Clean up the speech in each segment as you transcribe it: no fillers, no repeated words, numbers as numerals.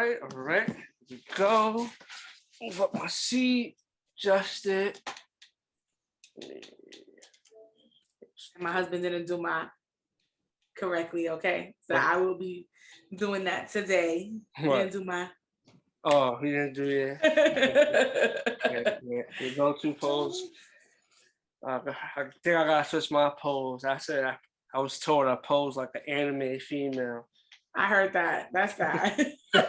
All right. Here we go. Move up my seat. Adjust it. My husband didn't do my correctly, okay? So I will be doing that today. He didn't do my. Oh, he didn't do it. Yeah. The go-to pose. I think I gotta switch my pose. I was told I pose like an anime female. I heard that. That's that. All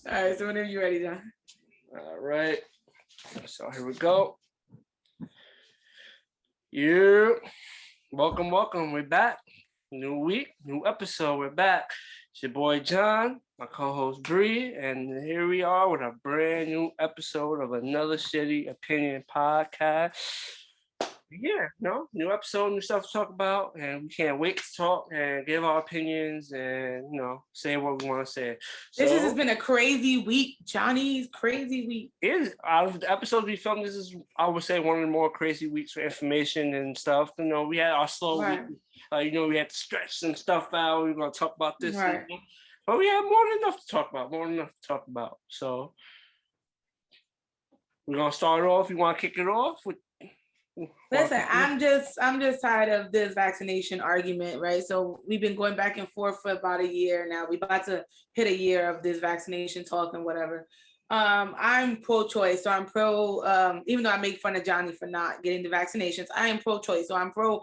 right, so whenever you're ready, John. All right. So here we go. Yeah. Welcome. We're back. New week, new episode. We're back. It's your boy John, my co-host Bree, and here we are with a brand new episode of Another Shitty Opinion podcast. Yeah, new episode, new stuff to talk about, and we can't wait to talk and give our opinions and say what we want to say. This has been a crazy week, Johnny's crazy week. Out of the episodes we filmed, this is, I would say, one of the more crazy weeks for information and stuff. We had our slow week. We had to stretch some stuff out. We were gonna talk about this, but we had more than enough to talk about. So we're gonna start off. You want to kick it off with? Listen, I'm just tired of this vaccination argument, right? So we've been going back and forth for about a year now. We're about to hit a year of this vaccination talk and whatever. I'm pro-choice, so I'm pro. Even though I make fun of Johnny for not getting the vaccinations, I am pro-choice, so I'm pro.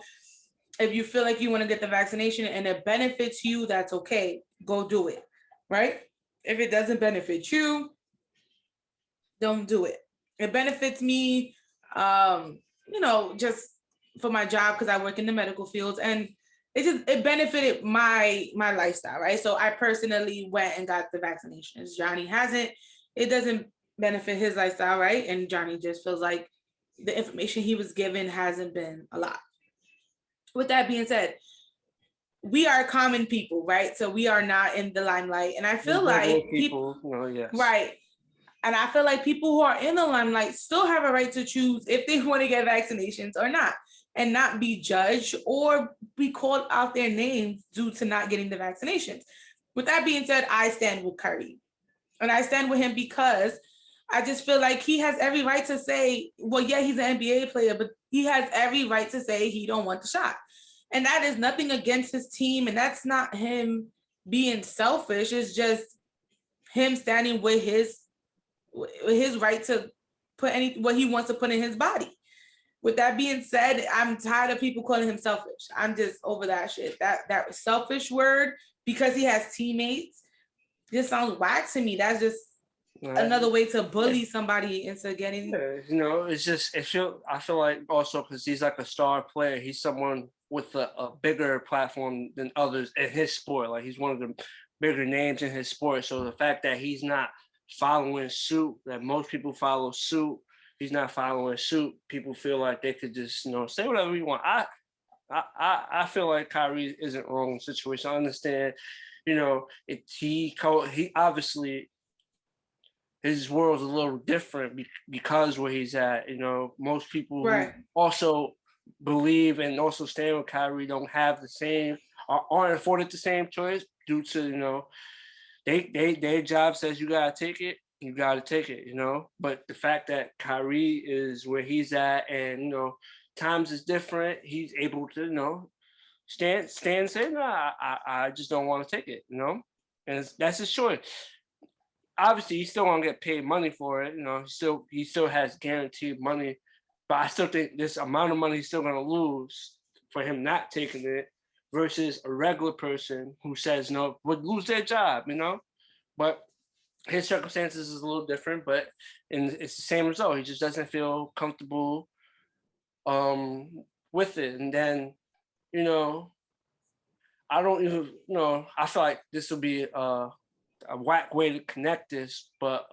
If you feel like you want to get the vaccination and it benefits you, that's okay. Go do it, right? If it doesn't benefit you, don't do it. It benefits me. Just for my job because I work in the medical fields, and it benefited my lifestyle, right? So I personally went and got the vaccinations. Johnny hasn't. It doesn't benefit his lifestyle, right? And Johnny just feels like the information he was given hasn't been a lot. With that being said, we are common people, right? So we are not in the limelight, and I feel like people, yes. Right. And I feel like people who are in the limelight still have a right to choose if they want to get vaccinations or not, and not be judged or be called out their names due to not getting the vaccinations. With that being said, I stand with Curry. And I stand with him because I just feel like he has every right to say, well, yeah, he's an NBA player, but he has every right to say he don't want the shot. And that is nothing against his team. And that's not him being selfish. It's just him standing with his right to put what he wants to put in his body. With that being said, I'm tired of people calling him selfish. I'm just over that shit. That selfish word, because he has teammates, just sounds whack to me. That's just another way to bully somebody into getting. It's just I feel like also because he's like a star player, he's someone with a bigger platform than others in his sport. Like he's one of the bigger names in his sport. So the fact that he's not following suit, that most people follow suit, he's not following suit. People feel like they could just say whatever you want. I feel like Kyrie isn't wrong in the situation. I understand, he obviously his world's a little different because where he's at. Most people who also believe and also stand with Kyrie don't have the same, aren't afforded the same choice due to their job says you gotta take it, But the fact that Kyrie is where he's at, and times is different, he's able to stand and say, no, I just don't want to take it, and that's his choice. Obviously, he's still gonna get paid money for it, he still has guaranteed money, but I still think this amount of money he's still gonna lose for him not taking it, versus a regular person who says no would lose their job, But his circumstances is a little different, but it's the same result. He just doesn't feel comfortable with it. And then, I don't even, I feel like this will be a whack way to connect this, but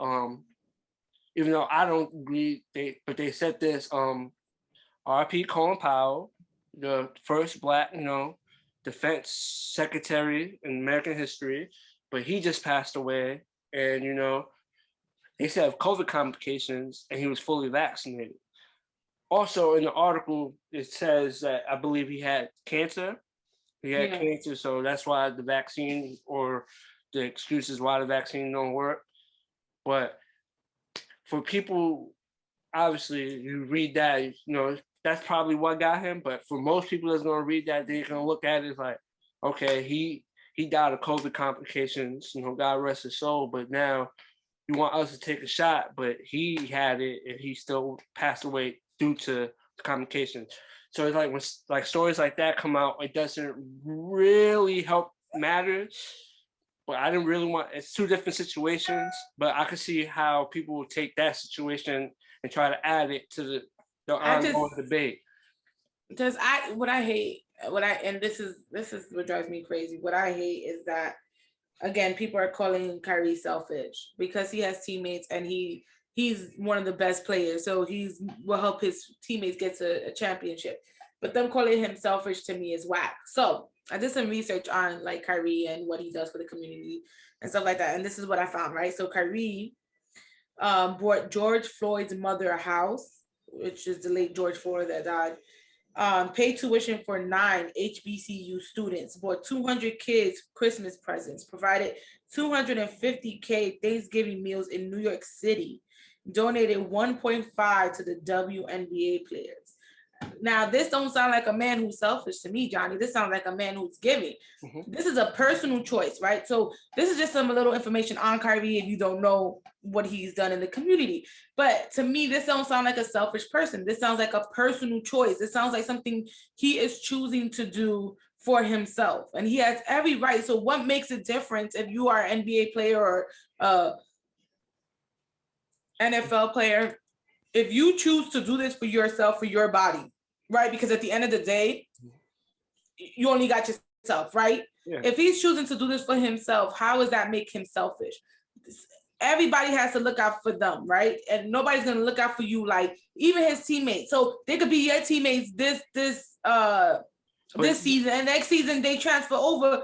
even though I don't agree, they said this, RP Colin Powell, the first Black, defense secretary in American history, but he just passed away, and they said of COVID complications, and he was fully vaccinated. Also in the article, it says that I believe he had cancer, He had cancer, so that's why the vaccine or the excuses why the vaccine don't work. But for people, obviously, you read that, that's probably what got him. But for most people that's gonna read that, they're gonna look at it like, okay, he died of COVID complications, God rest his soul. But now you want us to take a shot, but he had it and he still passed away due to complications. So it's like when like stories like that come out, it doesn't really help matters. But I didn't really want. It's two different situations, but I could see how people would take that situation and try to add it to the ongoing debate. Because and this is what drives me crazy. What I hate is that, again, people are calling Kyrie selfish because he has teammates and he's one of the best players, so he's will help his teammates get to a championship. But them calling him selfish to me is whack. So I did some research on like Kyrie and what he does for the community and stuff like that, and this is what I found. Right, so Kyrie bought George Floyd's mother a house, which is the late George Floyd that died. Paid tuition for 9 HBCU students, bought 200 kids Christmas presents, provided 250K Thanksgiving meals in New York City, donated 1.5 to the WNBA players. Now, this don't sound like a man who's selfish to me, Johnny. This sounds like a man who's giving. This is a personal choice, right? So this is just some little information on Kyrie if you don't know what he's done in the community. But to me, this don't sound like a selfish person. This sounds like a personal choice. It sounds like something he is choosing to do for himself. And he has every right. So what makes a difference if you are an NBA player or NFL player, if you choose to do this for yourself, for your body, right? Because at the end of the day, you only got yourself, right? Yeah. If he's choosing to do this for himself, how does that make him selfish? Everybody has to look out for them, right? And nobody's gonna look out for you, like even his teammates. So they could be your teammates this season, and next season they transfer over.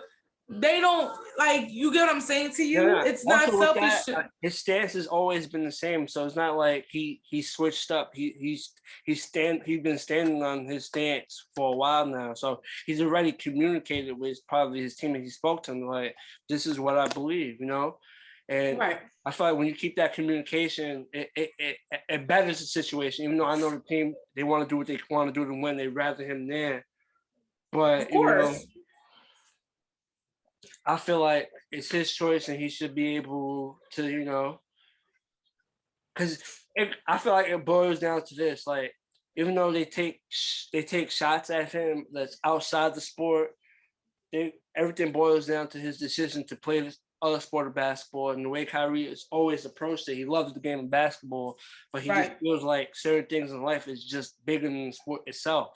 They don't, like, you get what I'm saying to you? Yeah. It's not also selfish. That, his stance has always been the same, so it's not like he switched up. He's been standing on his stance for a while now, so he's already communicated with probably his team, and he spoke to them like, "This is what I believe," And right. I feel like when you keep that communication, it betters the situation. Even though I know the team, they want to do what they want to do to win, they'd rather him there. But of course. I feel like it's his choice and he should be able to, because I feel like it boils down to this. Like, even though they take shots at him that's outside the sport, everything boils down to his decision to play this other sport of basketball. And the way Kyrie has always approached it, he loves the game of basketball, but he just feels like certain things in life is just bigger than the sport itself.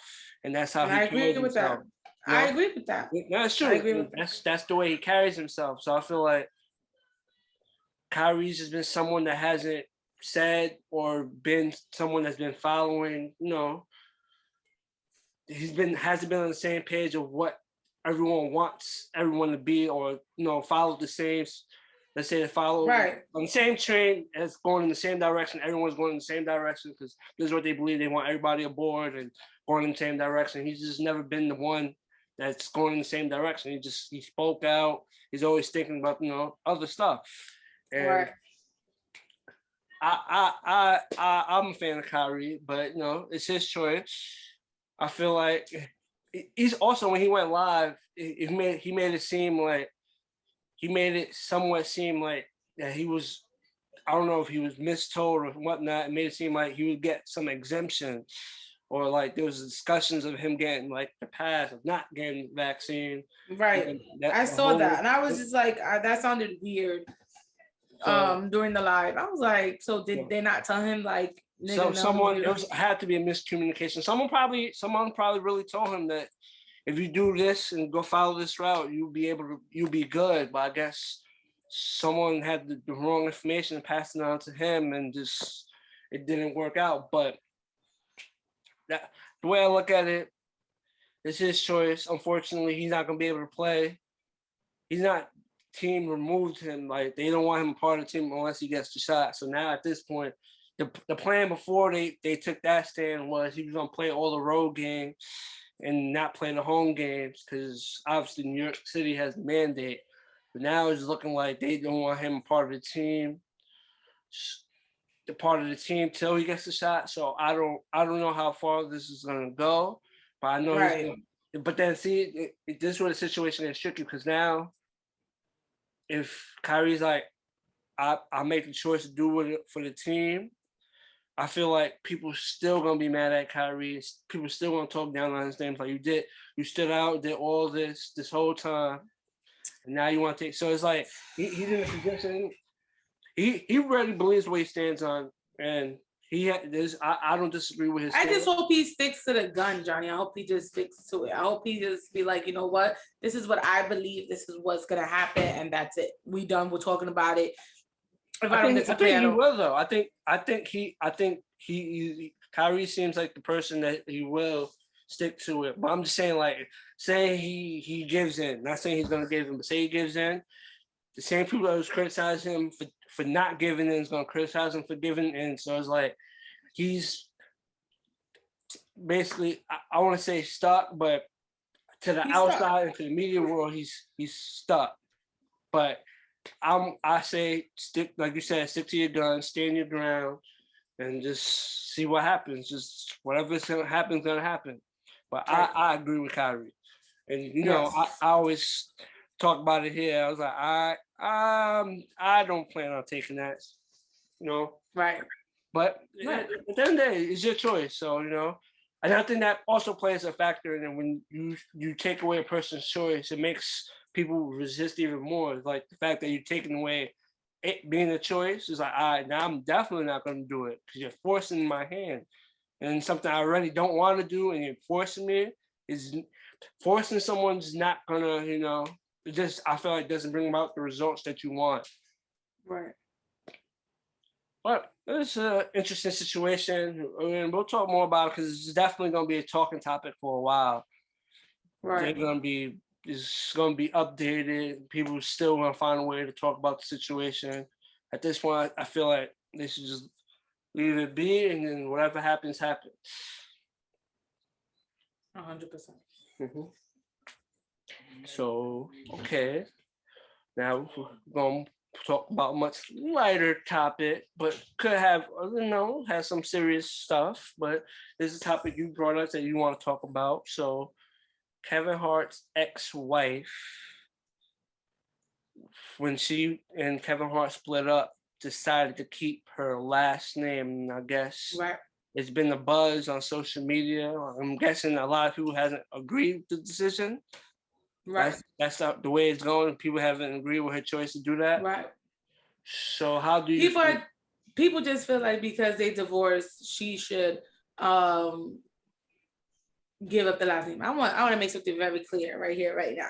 And that's how he carries himself. I agree with that. That's true. That's the way he carries himself. So I feel like Kyrie's has been someone that hasn't said or been someone that's been following, hasn't been on the same page of what everyone wants everyone to be, or follow the same. Let's say they follow on the same train as going in the same direction. Everyone's going in the same direction because this is what they believe. They want everybody aboard and going in the same direction. He's just never been the one that's going in the same direction. He spoke out. He's always thinking about other stuff. And I'm a fan of Kyrie, but it's his choice. I feel like he's also, when he went live, he made it somewhat seem like that he was, I don't know if he was mistold or whatnot. It made it seem like he would get some exemption, or like there was discussions of him getting like the pass of not getting the vaccine. Right. I saw that, and I was just like, that sounded weird. During the live, I was like, so did they not tell him like? It had to be a miscommunication. Someone probably really told him that if you do this and go follow this route, you'll be good. But I guess someone had the wrong information and passed it on to him, and just it didn't work out. But the way I look at it, it's his choice. Unfortunately, he's not gonna be able to play. He's not. Team removed him. Like, they don't want him a part of the team unless he gets the shot. So now at this point, the plan before they took that stand was he was gonna play all the road games and not play the home games because obviously New York City has a mandate. But now it's looking like they don't want him part of the team, till he gets the shot. So I don't know how far this is gonna go, but I know he's gonna. But then see, this is where the situation is tricky because now, if Kyrie's like, I make the choice to do it for the team, I feel like people still gonna be mad at Kyrie. People still gonna talk down on his name. Like you stood out, did all this whole time, and now you want to take. So it's like he's in a position. He really believes what he stands on, and I don't disagree with his. I just hope he sticks to the gun, Johnny. I hope he just sticks to it. I hope he just be like, you know what, this is what I believe. This is what's gonna happen, and that's it. We done. We're talking about it. If I don't get to play, he will though. I think he Kyrie seems like the person that he will stick to it. But I'm just saying, like, say he gives in. Not saying he's gonna give in, but say he gives in. The same people that was criticizing him for not giving in is gonna criticize him for giving in. So it's like he's basically, I want to say stuck, but to the outside and to the media world, he's stuck. But I say stick, like you said, stick to your guns, stand your ground, and just see what happens. Just whatever's gonna happen, gonna happen. But I agree with Kyrie, and you know I always talk about it here. I was like I don't plan on taking that, you know. Right. But at the end of the day, it's your choice. So you know, and I think that also plays a factor in it. When you take away a person's choice, it makes people resist even more. Like the fact that you're taking away it being a choice is like, all right, now I'm definitely not going to do it because you're forcing my hand. And something I really don't want to do and you're forcing me is forcing someone's not going to, you know, it just, I feel like it doesn't bring about the results that you want. Right. But it's an interesting situation. And we'll talk more about it because it's definitely going to be a talking topic for a while. Right. It's going to be updated. People still want to find a way to talk about the situation. At this point, I feel like they should just leave it be, and then whatever happens, happens. 100%. Mm-hmm. So, okay. Now we're going to talk about a much lighter topic, but could have, you know, have some serious stuff. But there's a topic you brought up that you want to talk about. So, Kevin Hart's ex-wife, when she and Kevin Hart split up, decided to keep her last name. I guess it's been a buzz on social media. I'm guessing a lot of people hasn't agreed with the decision. Right. That's not the way it's going. People haven't agreed with her choice to do that. Right. So how do you people just feel like because they divorced, she should give up the last name. I want to make something very clear right here, right now.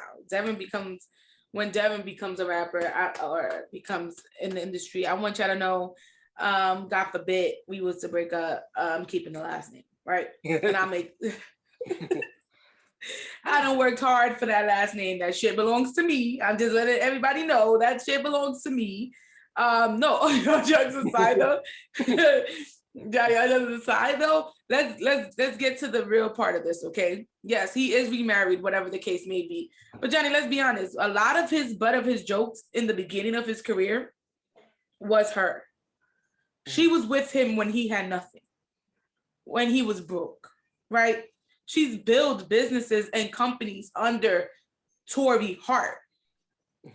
When Devin becomes a rapper or becomes in the industry, I want y'all to know, God forbid we was to break up, I'm keeping the last name, right? And I don't work hard for that last name. That shit belongs to me. I'm just letting everybody know that shit belongs to me. No, jokes aside though. Let's get to the real part of this, okay? Yes, he is remarried, whatever the case may be. But Johnny, let's be honest. A lot of his jokes in the beginning of his career was her. She was with him when he had nothing, when he was broke, right? She's built businesses and companies under Tory Hart.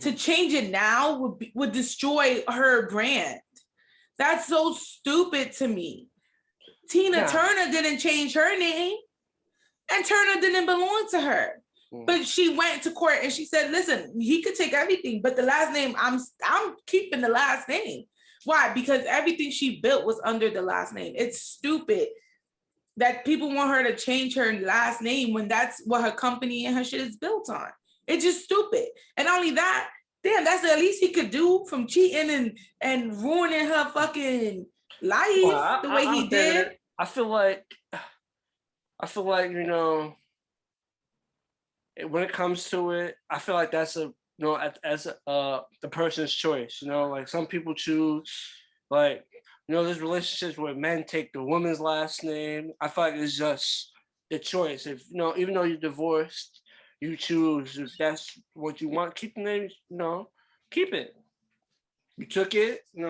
To change it now would destroy her brand. That's so stupid to me. Tina Turner didn't change her name, and Turner didn't belong to her. But she went to court and she said, listen, he could take everything, but the last name, I'm keeping the last name. Why? Because everything she built was under the last name. It's stupid that people want her to change her last name when that's what her company and her shit is built on. It's just stupid. And not only that, damn, that's the least he could do from cheating and ruining her fucking life the way he did. I feel like, you know, when it comes to it, I feel like that's the person's choice. You know, like some people choose, like, you know, there's relationships where men take the woman's last name. I feel like it's just the choice. If even though you're divorced, you choose if that's what you want. Keep the name. Keep it. You took it. I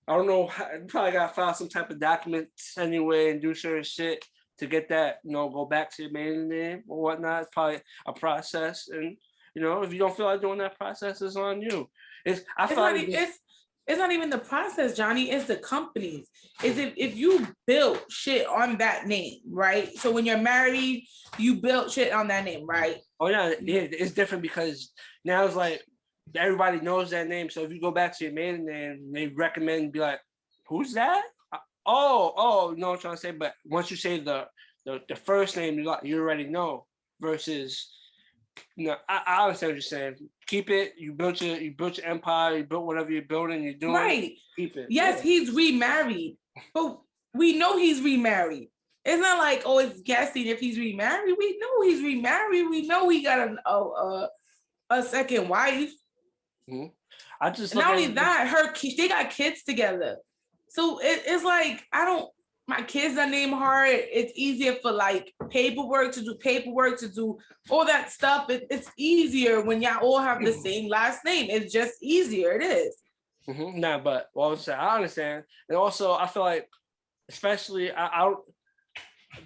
don't know. You probably gotta file some type of documents anyway and do certain shit to get that. Go back to your maiden name or whatnot. It's probably a process, and if you don't feel like doing that process, it's on you. It's not even the process, Johnny. It's the companies. Is if you built shit on that name, right? So when you're married, you built shit on that name, right? Oh yeah, it's different because now it's like everybody knows that name. So if you go back to your maiden name, they recommend be like, "Who's that?" Oh, you know what I'm trying to say. But once you say the first name, you already know. Versus, I understand what you're saying. Keep it. You built your empire. You built whatever you're building. You're doing. Right. Keep it. Yes, he's remarried, but we know he's remarried. It's not like, oh, it's guessing if he's remarried. We know he's remarried. We know he got a second wife. Mm-hmm. I just not only that, they got kids together. So it's like my kids are named hard. It's easier for like paperwork to do all that stuff. It's easier when y'all all have the same last name. It's just easier. It is. Mm-hmm. Nah, but I understand, and also I feel like, especially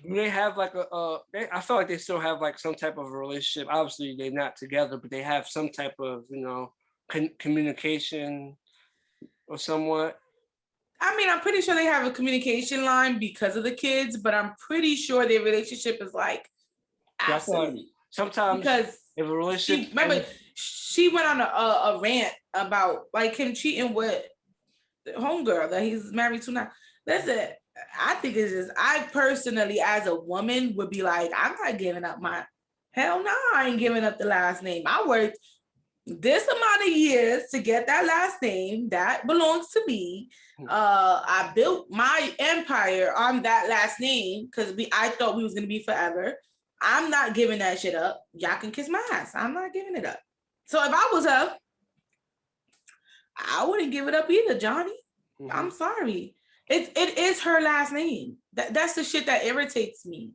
they have like I feel like they still have like some type of a relationship. Obviously, they're not together, but they have some type of communication or somewhat. I mean, I'm pretty sure they have a communication line because of the kids, but I'm pretty sure their relationship is like absolutely. Like sometimes because if a relationship, she went on a rant about like him cheating with the homegirl that he's married to now. Listen, I think it's just, I personally as a woman would be like, I'm not giving up hell no, I ain't giving up the last name. I worked this amount of years to get that last name that belongs to me. I built my empire on that last name because I thought we was gonna be forever. I'm not giving that shit up. Y'all can kiss my ass. I'm not giving it up. So if I was her, I wouldn't give it up either, Johnny. Mm-hmm. I'm sorry. It is her last name. That's the shit that irritates me.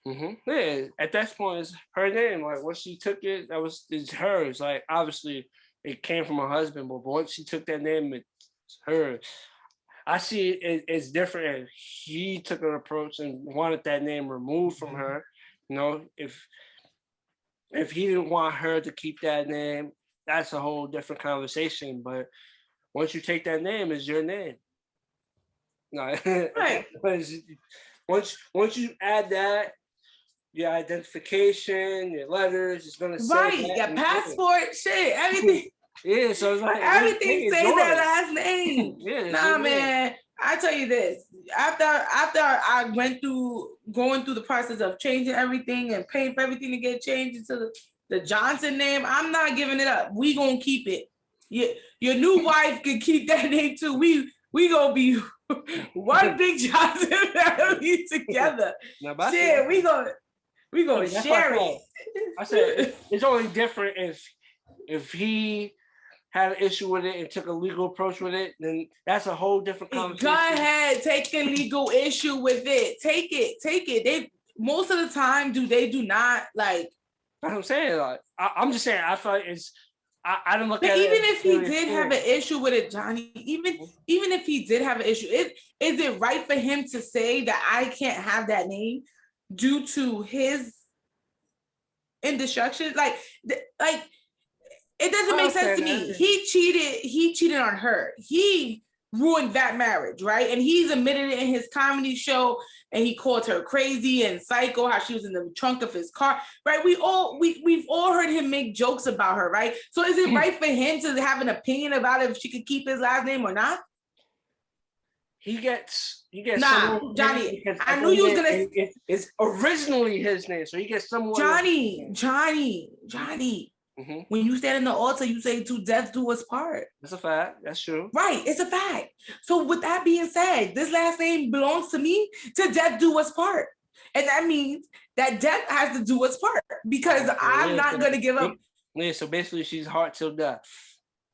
Mm-hmm. Yeah, at that point, it's her name. Like once she took it, it's hers. Like obviously, it came from her husband, but once she took that name, it's hers. I see it's different. He took an approach and wanted that name removed from her. If he didn't want her to keep that name, that's a whole different conversation. But once you take that name, it's your name. No, right. Once you add that, your identification, your letters, it's gonna say right. Your passport, shit, everything. Yeah, so it's like everything say that last name. Yeah, nah, man. I tell you this. After I went through going through the process of changing everything and paying for everything to get changed into the Johnson name, I'm not giving it up. We gonna keep it. Your new wife can keep that name too. We gonna be one big Johnson family together. Shit, we gonna share it. I said it's only different if he had an issue with it and took a legal approach with it, then that's a whole different conversation. Go ahead, take a legal issue with it. Take it. They most of the time they do not like. That's what I'm saying. Like I'm just saying. I feel like it's. I don't look but at even it. If he did have an issue with it, Johnny, even if he did have an issue, is it right for him to say that I can't have that name due to his indestruction? Like it doesn't make sense to me. He cheated on her. He ruined that marriage, right? And he's admitted it in his comedy show, and he called her crazy and psycho, how she was in the trunk of his car, right? We've all heard him make jokes about her, right? So is it right for him to have an opinion about if she could keep his last name or not? He gets nah, Johnny. I knew you was gonna. It's originally his name, so he gets someone. Johnny. Mm-hmm. When you stand in the altar, you say "to death do us part." That's a fact. That's true. Right, it's a fact. So with that being said, this last name belongs to me. To death do us part, and that means that death has to do us part because I'm not gonna give up. Yeah. So basically, she's heart till death.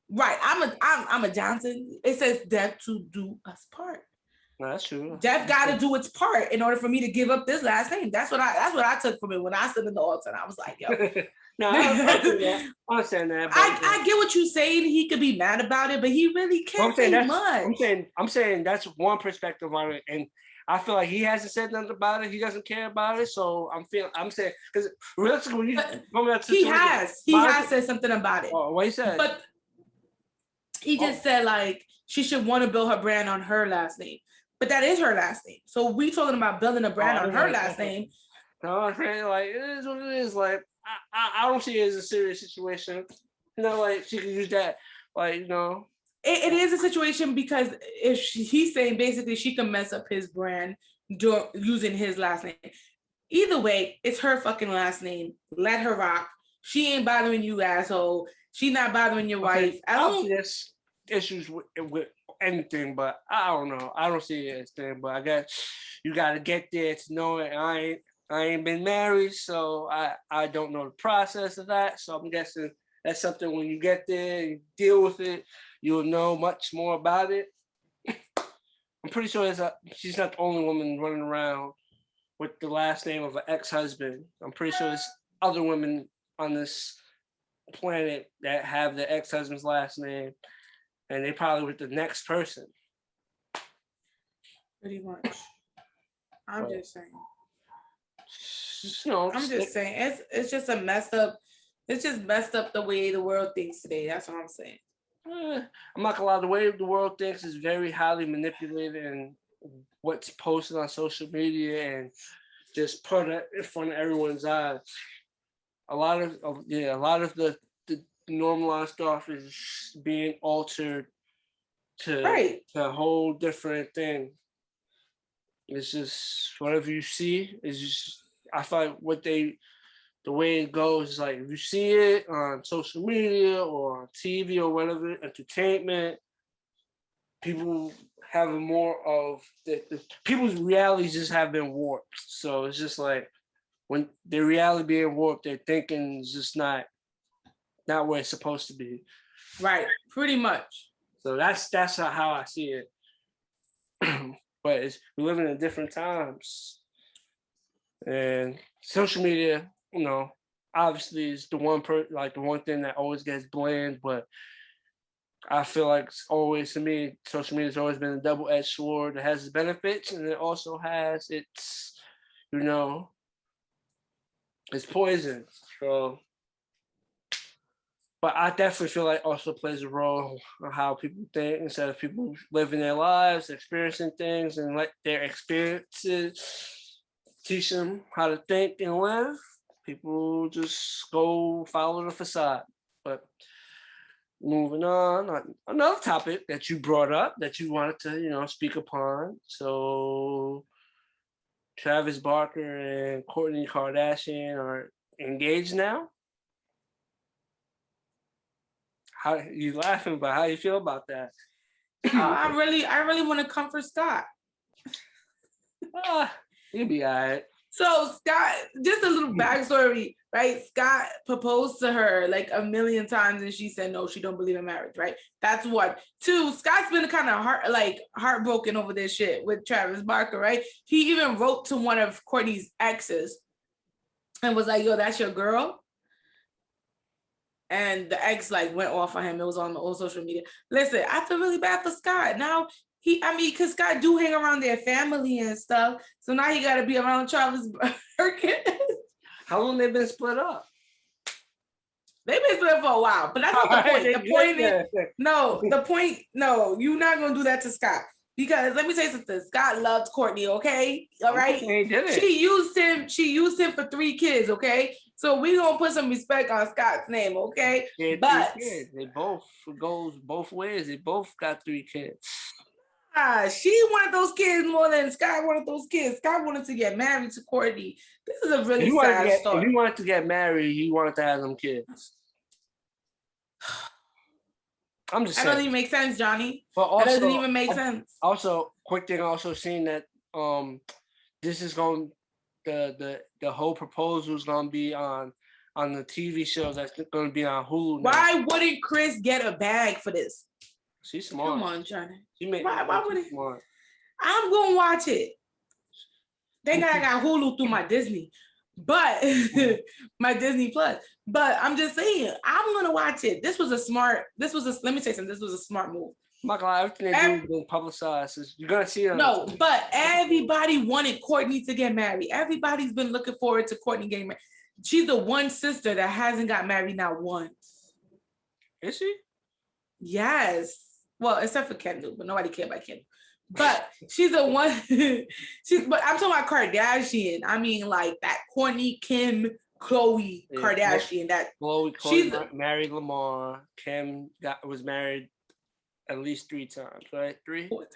Right. I'm a Johnson. It says death to do us part. That's true. Death got to do its part in order for me to give up this last name. That's what I took from it when I stood in the altar. And I was like, yo. No, I understand that. I get what you're saying. He could be mad about it, but he really can't say much. I'm saying that's one perspective on it, and I feel like he hasn't said nothing about it. He doesn't care about it. So I'm saying because realistically, when you go that situation, he has said something about it. Oh, what he said? But he just said like she should want to build her brand on her last name. But that is her last name. So we talking about building a brand on her last name. No, I'm saying like it is what it is. Like I don't see it as a serious situation. You know, like she could use that, like you know. It is a situation because if he's saying basically she can mess up his brand using his last name. Either way, it's her fucking last name. Let her rock. She ain't bothering you, asshole. She not bothering your wife. I don't see this issues with anything, but I don't know. I don't see it as thing, but I guess you got to get there to know it. I ain't been married, so I don't know the process of that. So I'm guessing that's something when you get there, you deal with it, you'll know much more about it. I'm pretty sure she's not the only woman running around with the last name of an ex-husband. I'm pretty sure there's other women on this planet that have their ex-husband's last name, and they probably with the next person. Pretty much. I'm just saying. No, I'm just saying it's just a messed up. It's just messed up the way the world thinks today. That's what I'm saying. I'm not gonna lie. The way the world thinks is very highly manipulated, and what's posted on social media and just put it in front of everyone's eyes. A lot of the normalized stuff is being altered to a whole different thing. It's just whatever you see is just. I feel like the way it goes is like if you see it on social media or on TV or whatever, entertainment, people have more of the people's realities just have been warped. So it's just like when their reality being warped, their thinking is just not where it's supposed to be. Right, pretty much. So that's how I see it. But we're living in different times. And social media, you know, obviously is the one thing that always gets blamed, but I feel like it's always, to me, social media has always been a double-edged sword. It has its benefits and it also has its, you know, it's poison. So, but I definitely feel like also plays a role on how people think instead of people living their lives, experiencing things, and let their experiences teach them how to think and live. People just go follow the facade. But moving on, another topic that you brought up that you wanted to, you know, speak upon. So Travis Barker and Courtney Kardashian are engaged now. How you laughing about? How you feel about that? I really want to comfort Scott. You'll be all right. So Scott, just a little backstory, right? Scott proposed to her like a million times and she said no, she don't believe in marriage, right? That's one. Two, Scott's been kind of heartbroken over this shit with Travis Barker, right? He even wrote to one of Courtney's exes and was like, yo, that's your girl? And the ex like went off on him. It was on social media. Listen, I feel really bad for Scott. Now because Scott do hang around their family and stuff. So now he got to be around Travis Barker. How long they been split up? They've been split up for a while, but that's not the point. The point is, you're not going to do that to Scott. Because let me say something. Scott loved Courtney, okay? All right? He did it. She used him for 3 kids, okay? So we gonna put some respect on Scott's name, okay? But they both goes both ways. They both got 3 kids. She wanted those kids more than Scott wanted those kids. Scott wanted to get married to Courtney. This is a really sad story. If he wanted to get married, he wanted to have them kids. I'm just saying. That doesn't even make sense, Johnny. But also, that doesn't even make sense. Also, quick thing, also seeing that this is going the whole proposal is going to be on the TV show that's going to be on Hulu now. Why wouldn't Chris get a bag for this? She's smart. Come on, Johnny. Why would he? Smart. I'm gonna watch it. Thank God I got Hulu through my Disney, but my Disney Plus. But I'm just saying, I'm gonna watch it. Let me say something. This was a smart move. I'm not gonna lie, everything they do is being publicized. You're gonna see it. No, but everybody wanted Courtney to get married. Everybody's been looking forward to Courtney getting married. She's the one sister that hasn't got married not once. Is she? Yes. Well, except for Kendall, but nobody cared about Kendall. But she's the one. But I'm talking about Kardashian. I mean, like that Courtney, Kim, Khloe Kardashian. That Khloe married Lamar. Kim was married at least 3 times, right? 3? 4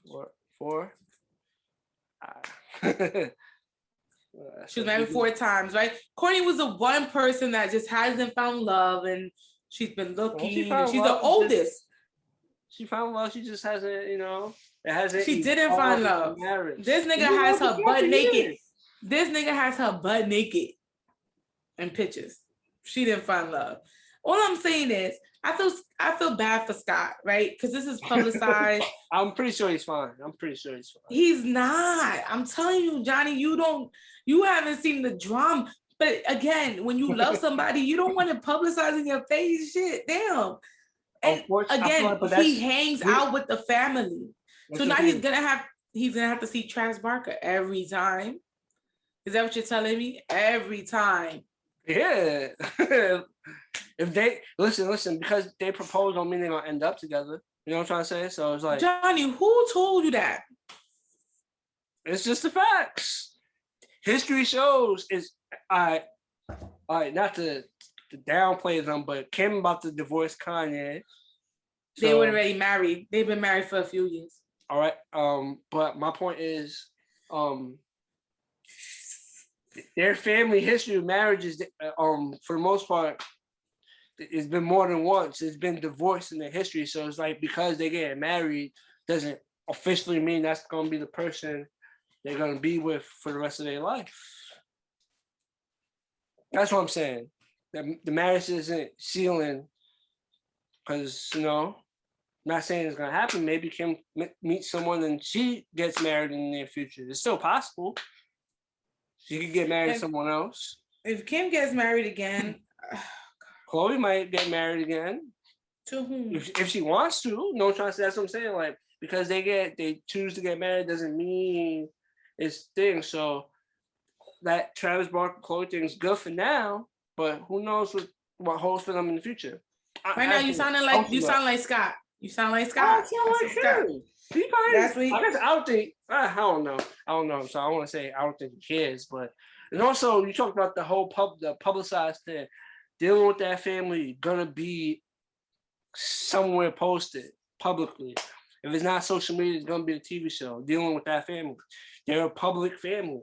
times. 4. She was married 4 times, right? Courtney was the one person that just hasn't found love, and she's been looking. She's the oldest. She found love. She just hasn't, it hasn't. She didn't find love. This nigga has her butt naked. This nigga has her butt naked in pictures. She didn't find love. All I'm saying is, I feel bad for Scott, right? Because this is publicized. I'm pretty sure he's fine. He's not. I'm telling you, Johnny, you haven't seen the drama. But again, when you love somebody, you don't want to publicize in your face shit. Damn. And again, he hangs out with the family. So now he's gonna have to see Travis Barker every time. Is that what you're telling me? Every time. Yeah. If they listen, because they propose don't mean they're gonna end up together. You know what I'm trying to say? So it's like, Johnny, who told you that? It's just the facts. History shows all right, not to downplay them, but Kim about to divorce Kanye. So, they were already married. They've been married for a few years. All right. But my point is, their family history of marriages, for the most part, it's been more than once. It's been divorced in their history. So it's like, because they get married doesn't officially mean that's gonna be the person they're gonna be with for the rest of their life. That's what I'm saying. That the marriage isn't sealing, because I'm not saying it's gonna happen. Maybe Kim meets someone and she gets married in the near future. It's still possible. She could get married to someone else. If Kim gets married again, Khloe might get married again. To whom? If she wants to. No, trying to say, that's what I'm saying. Like, because they choose to get married doesn't mean it's thing. So that Travis Barker Khloe thing is good for now, but who knows what holds for them in the future. Right now, you sound like Scott. You sound like Scott. That's what I guess I don't think. I don't know. So I want to say I don't think he cares. But and also you talked about the whole the publicized thing. Dealing with that family gonna be somewhere posted publicly. If it's not social media, it's gonna be a TV show. Dealing with that family, they're a public family.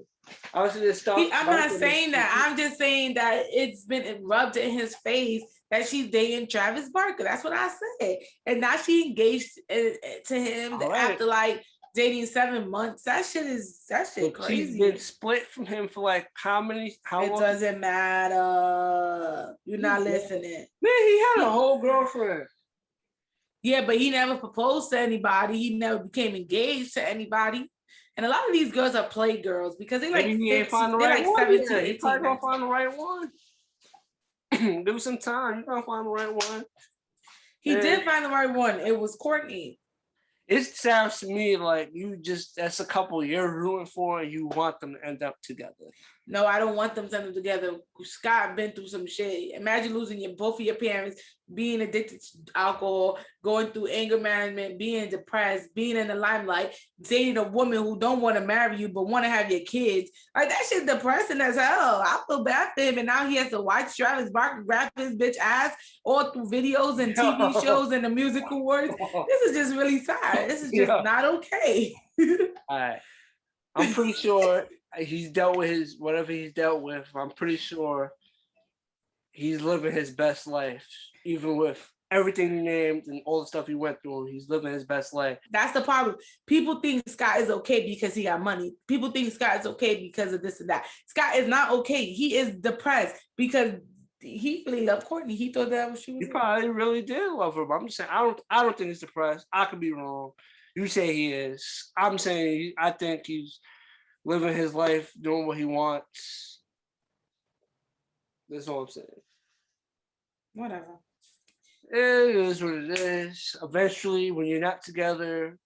Obviously, this stuff. I'm not saying that. I'm just saying that it's been rubbed in his face that she's dating Travis Barker. That's what I said. And now she engaged to him after like dating 7 months. That shit crazy. She's been split from him for like how long? It doesn't matter. You're not listening. Man, he had a whole girlfriend. Yeah, but he never proposed to anybody. He never became engaged to anybody. And a lot of these girls are play girls because they like 15, they're like 17, 18. He's probably gonna find the right one. Give him some time. You're gonna find the right one. He did find the right one. It was Courtney. It sounds to me like that's a couple you're rooting for and you want them to end up together. No, I don't want them to end up together. Scott been through some shit. Imagine losing both of your parents, being addicted to alcohol, going through anger management, being depressed, being in the limelight, dating a woman who don't want to marry you but want to have your kids. Like, that shit depressing as hell. I feel bad for him, and now he has to watch Travis Barker grab his bitch ass all through videos and TV shows and the music awards. This is just really sad. This is just not okay. All right. I'm pretty sure he's dealt with whatever he's dealt with. I'm pretty sure he's living his best life, even with everything he named and all the stuff he went through. He's living his best life. That's the problem. People think Scott is okay because he got money. People think Scott is okay because of this and that. Scott is not okay. He is depressed because he really loved Courtney. He thought that was she was. He probably really did love her. But I'm just saying, I don't think he's depressed. I could be wrong. You say he is. I'm saying I think he's living his life, doing what he wants. That's all I'm saying. Whatever. It is what it is. Eventually, when you're not together,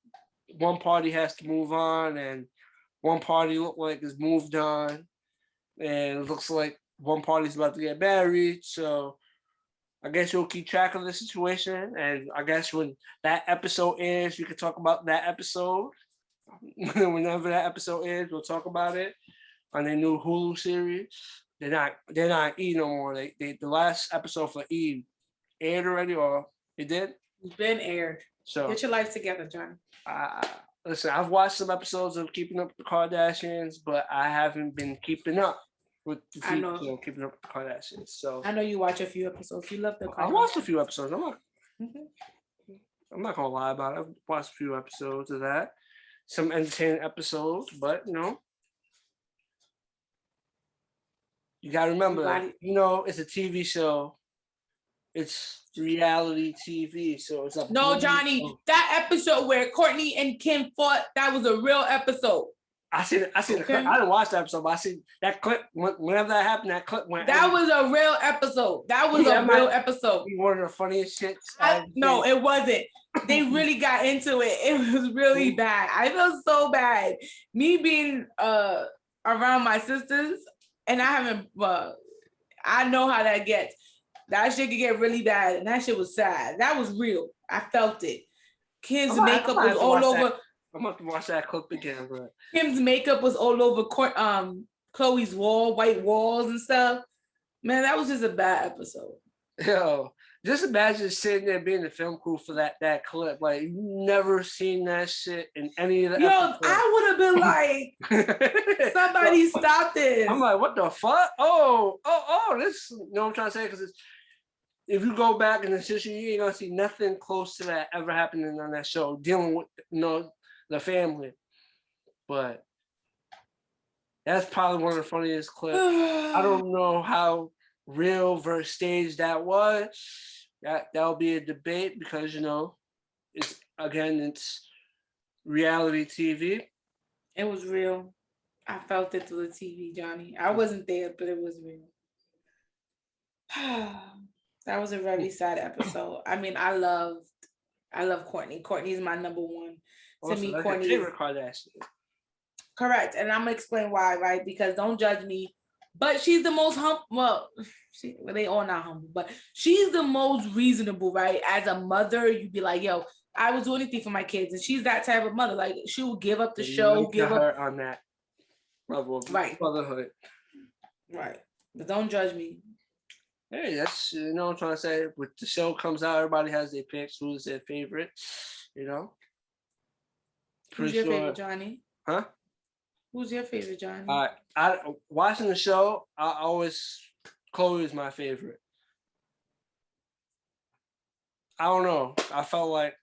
one party has to move on, and one party look like is moved on, and it looks like one party's about to get married. So I guess you'll keep track of the situation, and I guess when that episode ends, you can talk about that episode. Whenever that episode ends, we'll talk about it on their new Hulu series. They're not E no more. The last episode for E aired already, or it did. It's been aired. So get your life together, John. Listen, I've watched some episodes of Keeping Up with the Kardashians, but I haven't been keeping up with the TV show, Keeping Up with the Kardashians. So I know you watch a few episodes. You love the Kardashians. I watched a few episodes. I'm not gonna lie about it. I've watched a few episodes of that. Some entertaining episodes, but you gotta remember, it's a TV show. It's reality TV, so it's a no, Johnny. That episode where Courtney and Kim fought, that was a real episode. I seen the clip. I didn't watch the episode, but I seen that clip. Whenever that happened, that clip went. That was a real episode. That was a real episode. One of the funniest shits. No, it wasn't. They really got into it. It was really bad. I felt so bad. Me being around my sisters, and I haven't. I know how that gets. That shit could get really bad, and that shit was sad. That was real. I felt it. Kim's makeup was all over. I'm about to watch that clip again, bro. Kim's makeup was all over Chloe's wall, white walls and stuff. Man, that was just a bad episode. Yo, just imagine sitting there being the film crew for that clip. Like, you never seen that shit in any of the episodes. I would have been like, somebody stop this. I'm like, what the fuck? Oh, this, you know what I'm trying to say? Because if you go back in the history, you ain't gonna see nothing close to that ever happening on that show, dealing with the family. But that's probably one of the funniest clips. I don't know how real versus stage that was. That'll be a debate because it's reality TV. It was real. I felt it through the TV, Johnny. I wasn't there, but it was real. That was a very sad episode. I mean, I love Courtney. Courtney's my number one. To me, Courtney is favorite Kardashian. Correct, and I'm gonna explain why, right? Because don't judge me, but she's the most humble. Well, they all not humble, but she's the most reasonable, right? As a mother, you'd be like, "Yo, I would do anything for my kids," and she's that type of mother. Like, she will give up the show, give up on that level of motherhood. Right, but don't judge me. Hey, that's what I'm trying to say. When the show comes out, everybody has their picks. Who's their favorite? Who's your favorite, Johnny? Huh? Who's your favorite, Johnny? I watching the show. Chloe is my favorite. I don't know. I felt like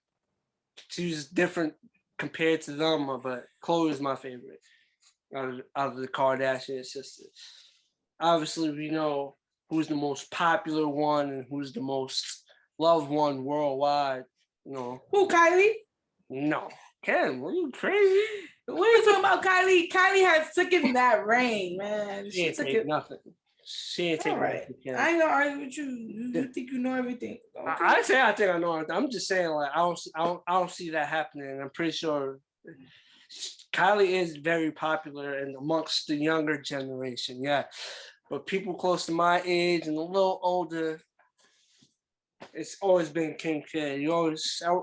she was different compared to them, but Chloe is my favorite out of the Kardashian sisters. Obviously, we know who's the most popular one and who's the most loved one worldwide. Who, Kylie? No. Kim, are you crazy? What are you talking about, Kylie? Kylie has taken that reign, man. She ain't take nothing. She ain't take nothing. I ain't gonna argue with you. You think you know everything? Okay. I think I know everything. I'm just saying, like, I don't see that happening. I'm pretty sure Kylie is very popular and amongst the younger generation, yeah. But people close to my age and a little older, it's always been Kim K.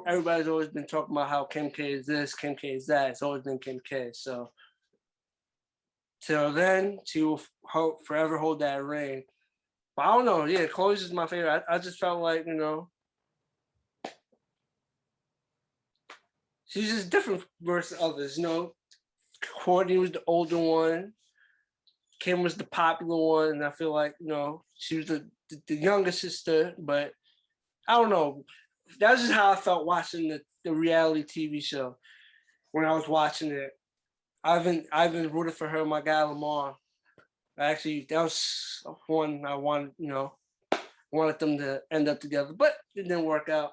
Everybody's always been talking about how Kim K is this, Kim K is that. It's always been Kim K. So till then, she will forever hold that reign. But I don't know. Yeah, Chloe's is my favorite. I just felt like, she's just different versus others. Courtney was the older one. Kim was the popular one. And I feel like, she was the younger sister, but I don't know. That's just how I felt watching the reality TV show when I was watching it. I've been rooting for her, my guy Lamar. Actually, that was one I wanted them to end up together, but it didn't work out.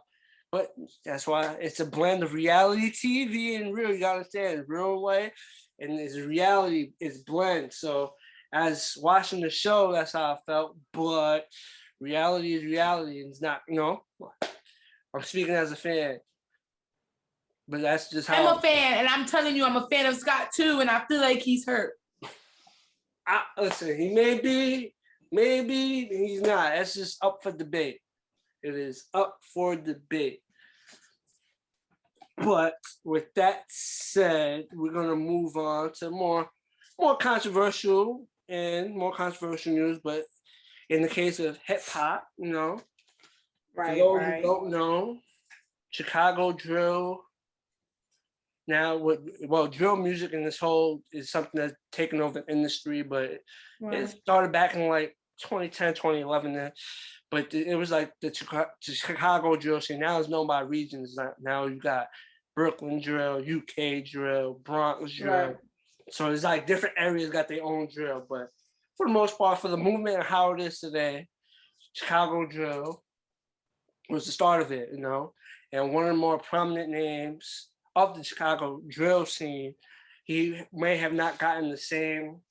But that's why it's a blend of reality TV and real. You gotta understand, real life and this reality is blend. So as watching the show, that's how I felt. But reality is reality, and it's not. I'm speaking as a fan, but that's just how I'm a fan, and I'm telling you, I'm a fan of Scott too, and I feel like he's hurt. Listen, he may be, maybe he's not. That's just up for debate. It is up for debate. But with that said, we're gonna move on to more controversial news. But in the case of hip hop, for those who don't know, Chicago drill. Now, drill music and this whole is something that's taken over the industry, but it started back in like 2010, 2011. But it was like the Chicago drill scene. Now it's known by regions. Now you got Brooklyn drill, UK drill, Bronx drill. Right. So it's like different areas got their own drill. But for the most part, for the movement and how it is today, Chicago drill was the start of it, And one of the more prominent names of the Chicago drill scene, he may have not gotten the same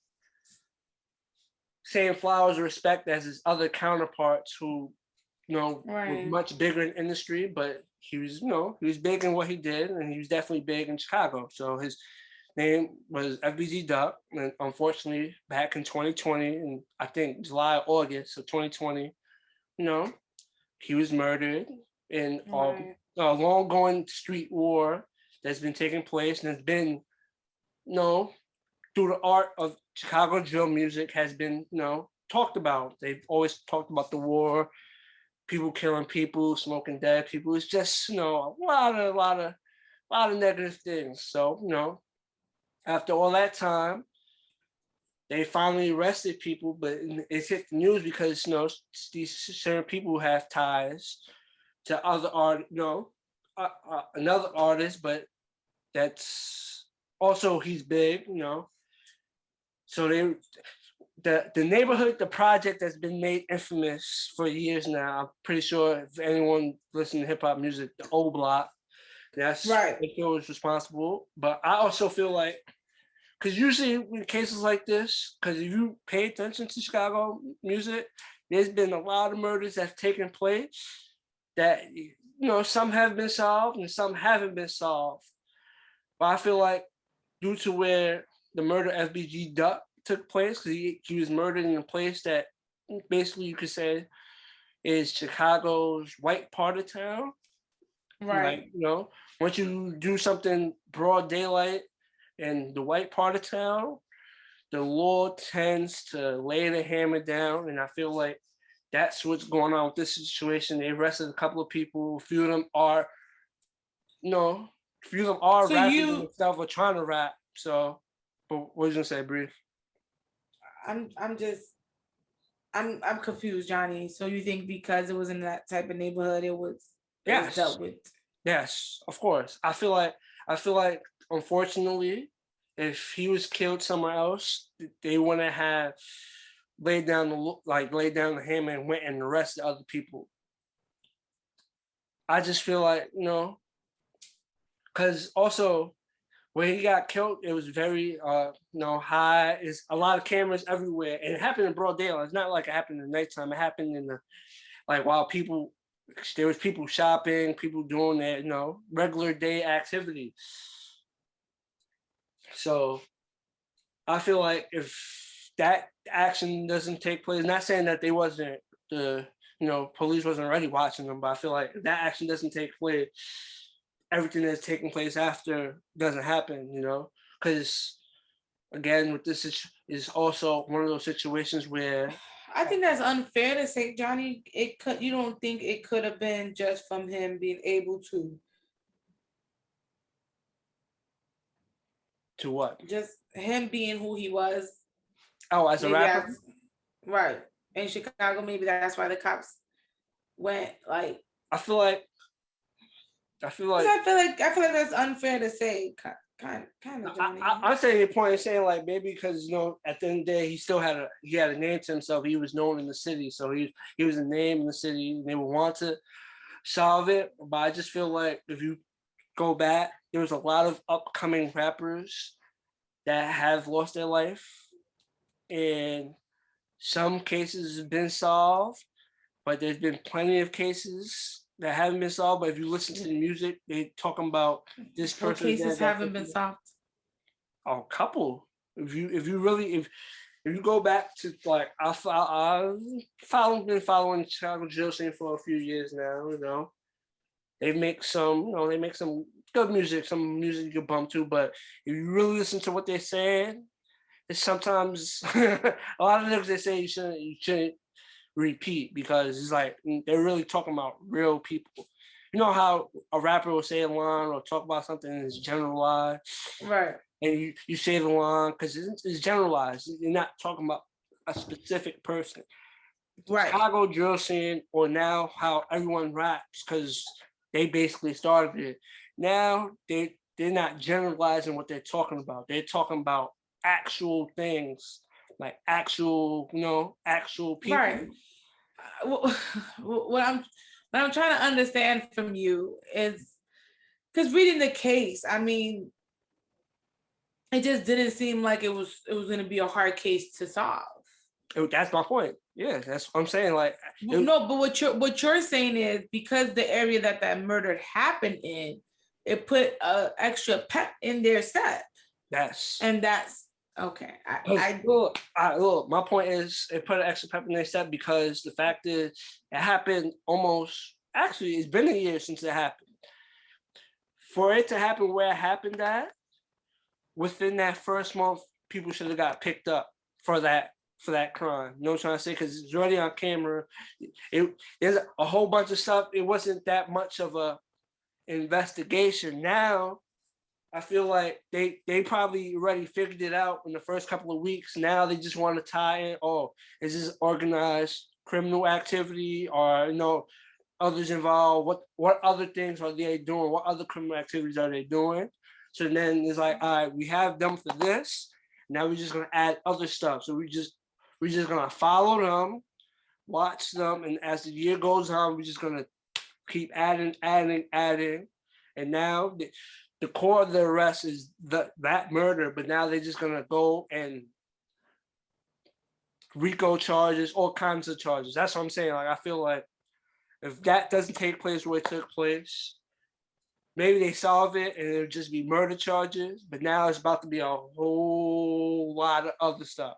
flowers of respect as his other counterparts who, were much bigger in industry, but he was, he was big in what he did, and he was definitely big in Chicago. So his name was FBG Duck, and unfortunately, back in 2020, and I think July, August of 2020, he was murdered in a long-going street war that's been taking place, and it's been, through the art of Chicago drill music has been, talked about. They've always talked about the war, people killing people, smoking dead people. It's just, a lot of negative things. So, after all that time, they finally arrested people, but it's hit the news because, these certain people have ties to other another artist, but that's also he's big, So the neighborhood, the project that's been made infamous for years now. I'm pretty sure if anyone listening to hip hop music, the O Block, that's right. I feel is responsible. But I also feel like, because usually in cases like this, because if you pay attention to Chicago music, there's been a lot of murders that have taken place that, some have been solved and some haven't been solved. But I feel like due to where the murder of FBG Duck took place, because he was murdered in a place that basically you could say is Chicago's white part of town. Right. Like, once you do something broad daylight in the white part of town, the law tends to lay the hammer down. And I feel like that's what's going on with this situation. They arrested a couple of people. A few of them are rapping themselves or trying to rap. So, but what are you gonna say, Bree? I'm confused, Johnny. So you think because it was in that type of neighborhood, it was dealt with? Yes, of course. I feel like unfortunately, if he was killed somewhere else, they wouldn't have laid down the hammer and went and arrested other people. I just feel like, because also when he got killed, it was very, high. It's a lot of cameras everywhere, and it happened in broad daylight. It's not like it happened in the nighttime. It happened in while there was people shopping, people doing their, regular day activity. So I feel like if that action doesn't take place, not saying that police wasn't already watching them, but I feel like if that action doesn't take place, everything that's taking place after doesn't happen, because again, with this is also one of those situations where I think that's unfair to say, Johnny. You don't think it could have been just from him being able to what? Just him being who he was. Oh, as a rapper? Right. In Chicago, maybe that's why the cops went like. I feel like that's unfair to say. Kind of. I'm saying your point is saying like maybe because at the end of the day he had a name to himself. He was known in the city, so he was a name in the city. And they would want to solve it, but I just feel like if you go back, there's a lot of upcoming rappers that have lost their life, and some cases have been solved, but there's been plenty of cases that haven't been solved. But if you listen to the music, they talking about this What person. cases haven't been solved? A couple. If you really if you go back to like I've been following Chicago jail scene for a few years now. You know, they make some good music, some music you can bump to. But if you really listen to what they're saying, it's sometimes a lot of things they say you shouldn't repeat because it's like they're really talking about real people. You know how a rapper will say a line or talk about something that's generalized, Right. and you say the line because it's generalized. You're not talking about a specific person. Right. Chicago drill scene, or now how everyone raps because they basically started it. Now they're not generalizing what they're talking about. They're talking about actual things, like actual, actual people. Right. What I'm trying to understand from you is because reading the case, I mean, it just didn't seem like it was going to be a hard case to solve. That's my point. Yeah, that's what I'm saying. Like, no, but what you're saying is because the area that murder happened in, it put extra pep in their step. Yes. And that's okay. Look, my point is it put an extra pep in their step because the fact is it happened actually it's been a year since it happened. For it to happen where it happened at, within that first month, people should have got picked up for that crime. You know what I'm trying to say? Because it's already on camera. There's a whole bunch of stuff. It wasn't that much of a investigation. Now, I feel like they probably already figured it out in the first couple of weeks. Now they just want to tie in, is this organized criminal activity or others involved? What other things are they doing? What other criminal activities are they doing? So then it's like, all right, we have them for this. Now we're just gonna add other stuff. So we're just gonna follow them, watch them, and as the year goes on, we're just gonna keep adding. And now the core of the arrest is that murder, but now they're just gonna go and RICO charges, all kinds of charges. That's what I'm saying. Like I feel like if that doesn't take place where it took place, maybe they solve it and it'll just be murder charges. But now it's about to be a whole lot of other stuff,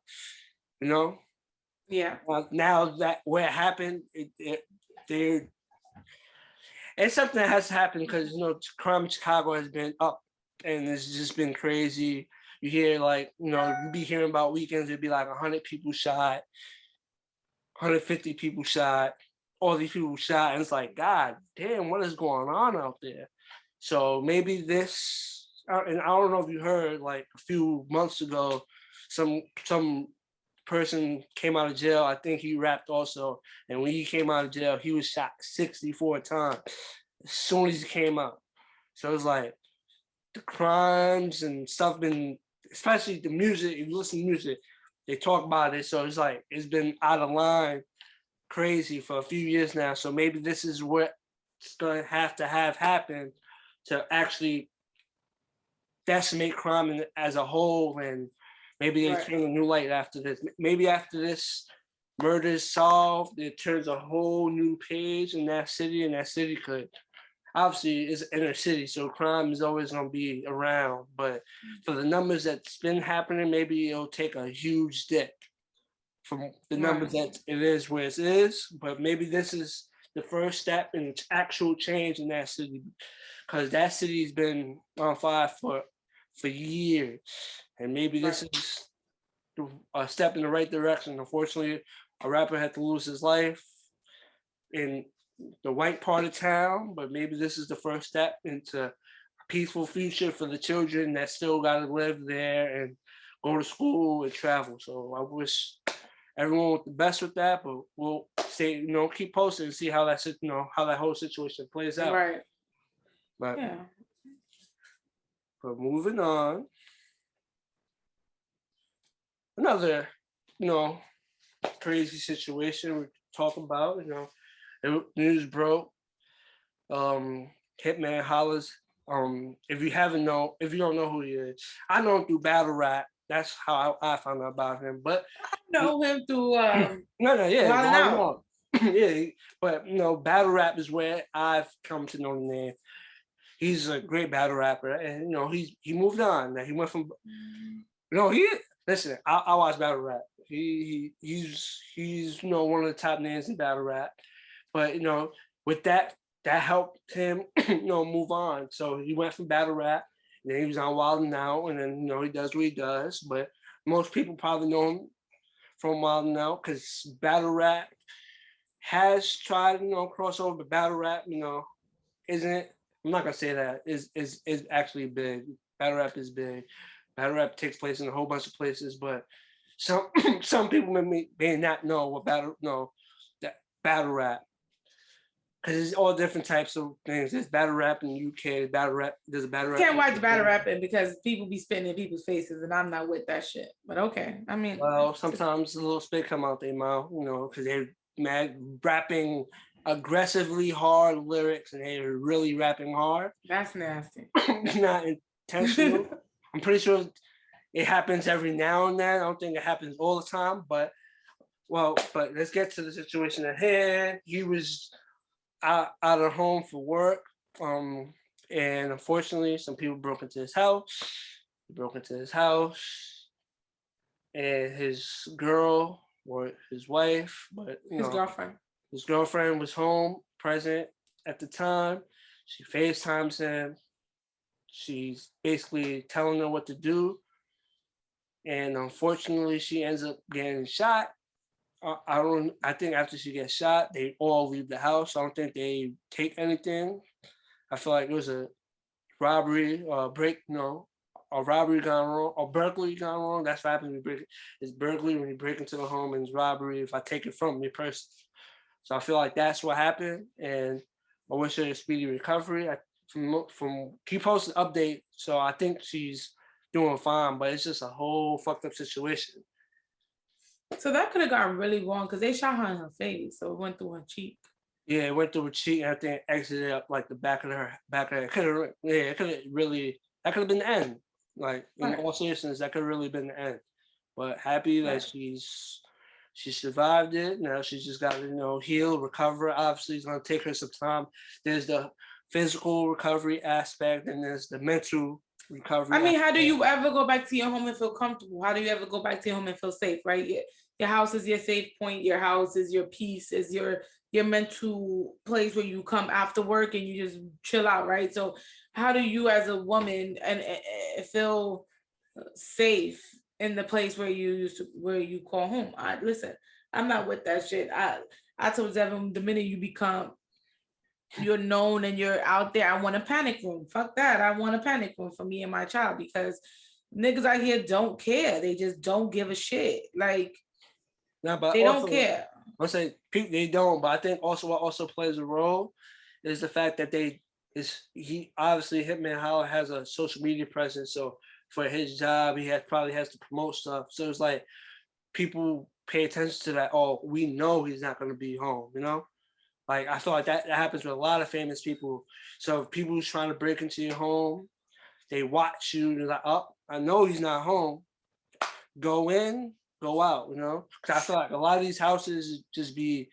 Yeah. Now that where it happened, it's something that has to happen because crime in Chicago has been up and it's just been crazy. You hear you be hearing about weekends, it'd be like 100 people shot, 150 people shot, all these people shot, and it's like, God damn, what is going on out there? So maybe this, and I don't know if you heard, like a few months ago, some person came out of jail. I think he rapped also, and when he came out of jail, he was shot 64 times as soon as he came out. So it's like the crimes and stuff been, especially the music. If you listen to music, they talk about it. So it's like it's been out of line, crazy for a few years now. So maybe this is what's going to have happen to actually decimate crime as a whole, and maybe they turn a new light after this. Maybe after this murder is solved, it turns a whole new page in that city, and that city could, obviously it's inner city, so crime is always going to be around, but for the numbers that's been happening, maybe it'll take a huge dip from the numbers that it is where it is, but maybe this is the first step in actual change in that city, because that city's been on fire for years, and maybe this is a step in the right direction. Unfortunately, a rapper had to lose his life in the white part of town, but maybe this is the first step into a peaceful future for the children that still got to live there and go to school and travel. So I wish everyone with the best with that, but we'll stay, keep posting and see how how that whole situation plays out. Right. But but moving on, another crazy situation we talk about. The news broke Hitman Hollers. If you don't know who he is, I know him through battle rap. That's how I found out about him. But Know him through no, yeah, Wild 'N Wild 'N Out. Out. Yeah, but battle rap is where I've come to know the name. He's a great battle rapper, and he moved on. He went from he listen. I watch battle rap. He's one of the top names in battle rap. But with that helped him move on. So he went from battle rap, and then he was on Wild 'N Out, and then he does what he does. But most people probably know him from Wild 'N Out because battle rap has tried crossover, but battle rap isn't. I'm not gonna say that is actually big. Battle rap is big. Battle rap takes place in a whole bunch of places, but some some people may not know what that battle rap, because it's all different types of things. There's battle rap in the UK. There's a battle rap. Can't watch battle rapping because people be spitting in people's faces, and I'm not with that shit. But okay, I mean, well, sometimes a little spit come out their mouth, because they're mad rapping aggressively hard lyrics, and they're really rapping hard. That's nasty. It's not intentional. I'm pretty sure it happens every now and then. I don't think it happens all the time, but let's get to the situation at hand. He was out of home for work, and unfortunately, some people broke into his house. He broke into his house, and his girl or his wife, but his girlfriend was home, present at the time. She FaceTimes him. She's basically telling her what to do, and unfortunately, she ends up getting shot. I think after she gets shot, they all leave the house. I don't think they take anything. I feel like it was a robbery or a robbery gone wrong, or burglary gone wrong. That's what happens when you break. It's burglary when you break into the home, and it's robbery if I take it from your person. So I feel like that's what happened, and I wish her a speedy recovery. From keep posting update, so I think she's doing fine, but it's just a whole fucked up situation. So that could have gone really wrong because they shot her in her face, so it went through her cheek. Yeah, it went through her cheek, and I think it exited up like the back of her It could have, it could have really, that could have been the end. Like in all seriousness, that could have really been the end. But happy that she survived it. Now she's just got to heal, recover. Obviously, it's gonna take her some time. There's the physical recovery aspect, and there's the mental recovery. I mean, how do you ever go back to your home and feel comfortable? How do you ever go back to your home and feel safe, right? Your house is your safe point. Your house is your peace, is your mental place where you come after work and you just chill out, right? So how do you as a woman and feel safe in the place where you call home? Listen, I'm not with that shit. I told Devin, the minute you're known and you're out there, I want a panic room. Fuck that. I want a panic room for me and my child, because niggas out here don't care. They just don't give a shit. Like, they don't care. I say they don't, but I think also what also plays a role is the fact that he obviously Hitman Howard has a social media presence, so for his job he probably has to promote stuff. So it's like people pay attention to that. Oh, we know he's not going to be home, Like I feel like that happens with a lot of famous people. So if people who's trying to break into your home, they watch you and they're like, oh, I know he's not home. Go in, go out, Because I feel like a lot of these houses just be,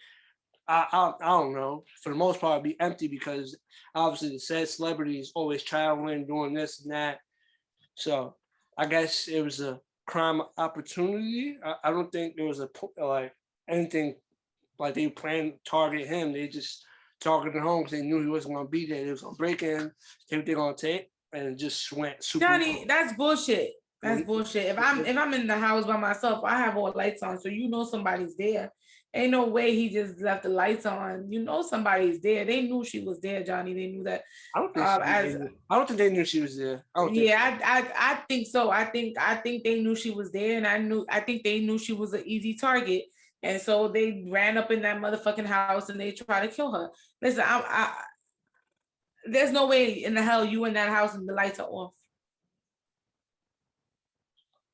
I don't know, for the most part, be empty because obviously the said celebrities always traveling, doing this and that. So I guess it was a crime opportunity. I don't think there was anything like they planned to target him. They just targeted home because they knew he wasn't going to be there. They was going to break in, take what they're going to take, and it just went super. Johnny, that's bullshit. That's bullshit. If I'm in the house by myself, I have all lights on, so somebody's there. Ain't no way he just left the lights on. Somebody's there. They knew she was there, Johnny. They knew that. I don't think they knew she was there. I think so. I think they knew she was there, and I think they knew she was an easy target, and so they ran up in that motherfucking house and they tried to kill her. Listen, there's no way in the hell you in that house and the lights are off.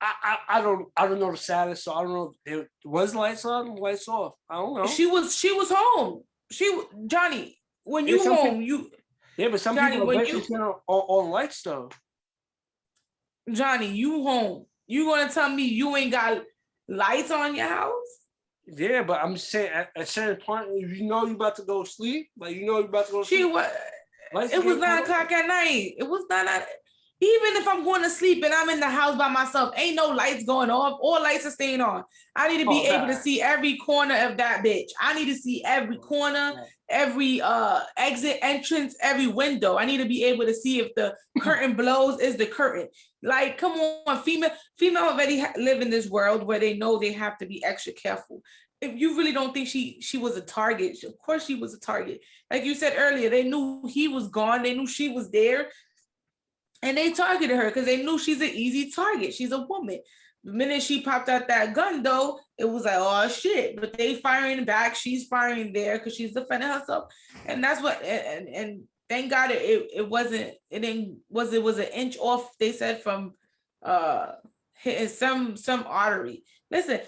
I don't know the status, so I don't know if it was lights on, lights off. I don't know. She was home. Johnny, when you home, but some Johnny, people when eventually turn on lights though. Johnny, you home. You gonna tell me you ain't got lights on your house? Yeah, but I'm saying at a certain point, if you know you about to go sleep, like you know you about to go sleep. It was 9:00 at night. It was not. Even if I'm going to sleep and I'm in the house by myself, ain't no lights going off. All lights are staying on. I need to be able to see every corner of that bitch. I need to see every corner, every exit, entrance, every window. I need to be able to see if the curtain blows, is the curtain. Like, come on, female already live in this world where they know they have to be extra careful. If you really don't think she was a target, of course she was a target. Like you said earlier, they knew he was gone. They knew she was there. And they targeted her because they knew she's an easy target. She's a woman. The minute she popped out that gun, though, it was like, oh shit. But they firing back. She's firing there because she's defending herself. And that's what. And thank God it wasn't. It was an inch off. They said from hitting some artery. Listen,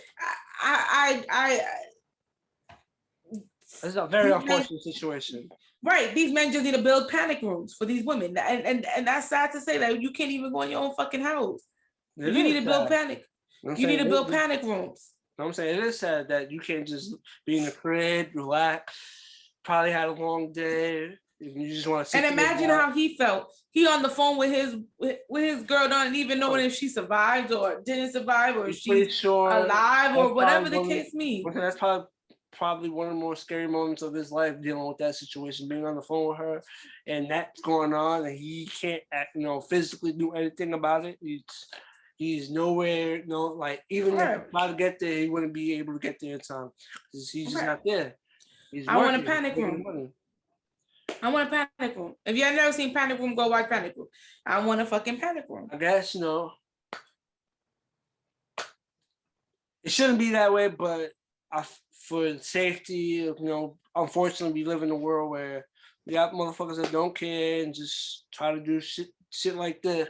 It's a very unfortunate situation. Right, these men just need to build panic rooms for these women, and that's sad to say that you can't even go in your own fucking house. If you need to build panic, you need to build panic rooms. I'm saying it is sad that you can't just be in the crib, relax. Probably had a long day. You just want to sit. And imagine how he felt. He on the phone with his girl, don't even knowing if she survived or didn't survive, or if she's alive or whatever the case may be. That's probably one of the more scary moments of his life, dealing with that situation, being on the phone with her, and that's going on, and he can't physically do anything about it. He's nowhere, like even if he tried to get there, he wouldn't be able to get there in time because he's just not there. I want a panic room. I want a panic room. If you have never seen Panic Room, go watch Panic Room. I want a fucking panic room. I guess it shouldn't be that way, but for safety, unfortunately, we live in a world where we got motherfuckers that don't care and just try to do shit like this.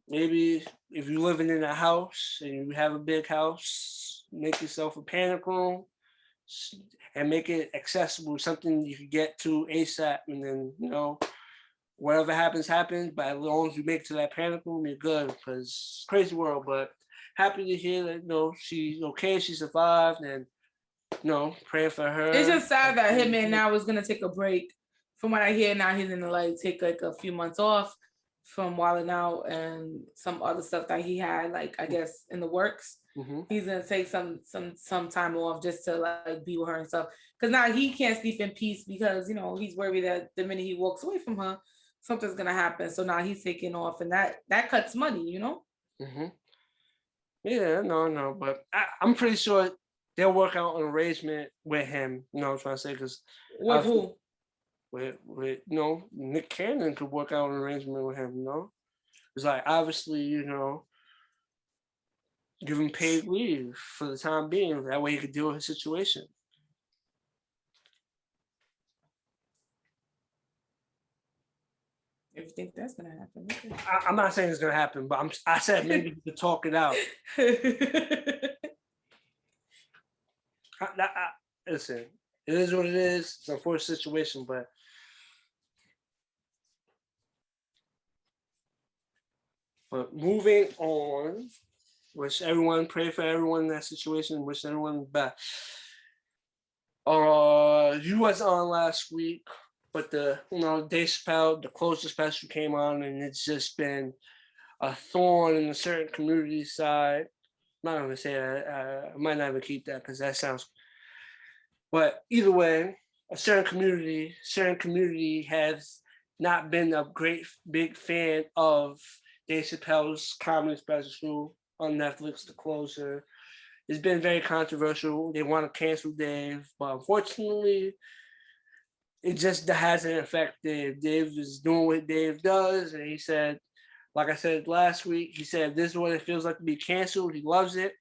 Maybe if you're living in a house and you have a big house, make yourself a panic room and make it accessible, something you can get to ASAP, and then whatever happens, but as long as you make it to that panic room, you're good, because it's a crazy world. But happy to hear that she's okay, she survived, and praying for her. It's just sad that Hitman now is gonna take a break. From what I hear now, he's gonna take like a few months off from wilding out and some other stuff that he had, like I guess in the works. Mm-hmm. He's gonna take some time off just to like be with her and stuff. Because now he can't sleep in peace because he's worried that the minute he walks away from her, something's gonna happen. So now he's taking off, and that cuts money, Mm-hmm. Yeah, no, but I'm pretty sure they'll work out an arrangement with him. You know what I'm trying to say? Because with who? With Nick Cannon could work out an arrangement with him. It's like obviously give him paid leave for the time being. That way he could deal with his situation. If you think that's gonna happen, okay. I'm not saying it's gonna happen, but I said maybe you could talk it out. Listen, it is what it is. It's an unfortunate situation, but moving on. Pray for everyone in that situation. Wish everyone back. You was on last week, but the Dave Chappelle, the closest special came on, and it's just been a thorn in a certain community side. I'm not gonna say that. I might not even keep that because that sounds. But either way, a certain community has not been a great big fan of Dave Chappelle's comedy special on Netflix, The Closer. It's been very controversial. They want to cancel Dave, but unfortunately, it just hasn't affected Dave. Dave is doing what Dave does, and he said, like I said last week, he said, this is what it feels like to be canceled. He loves it.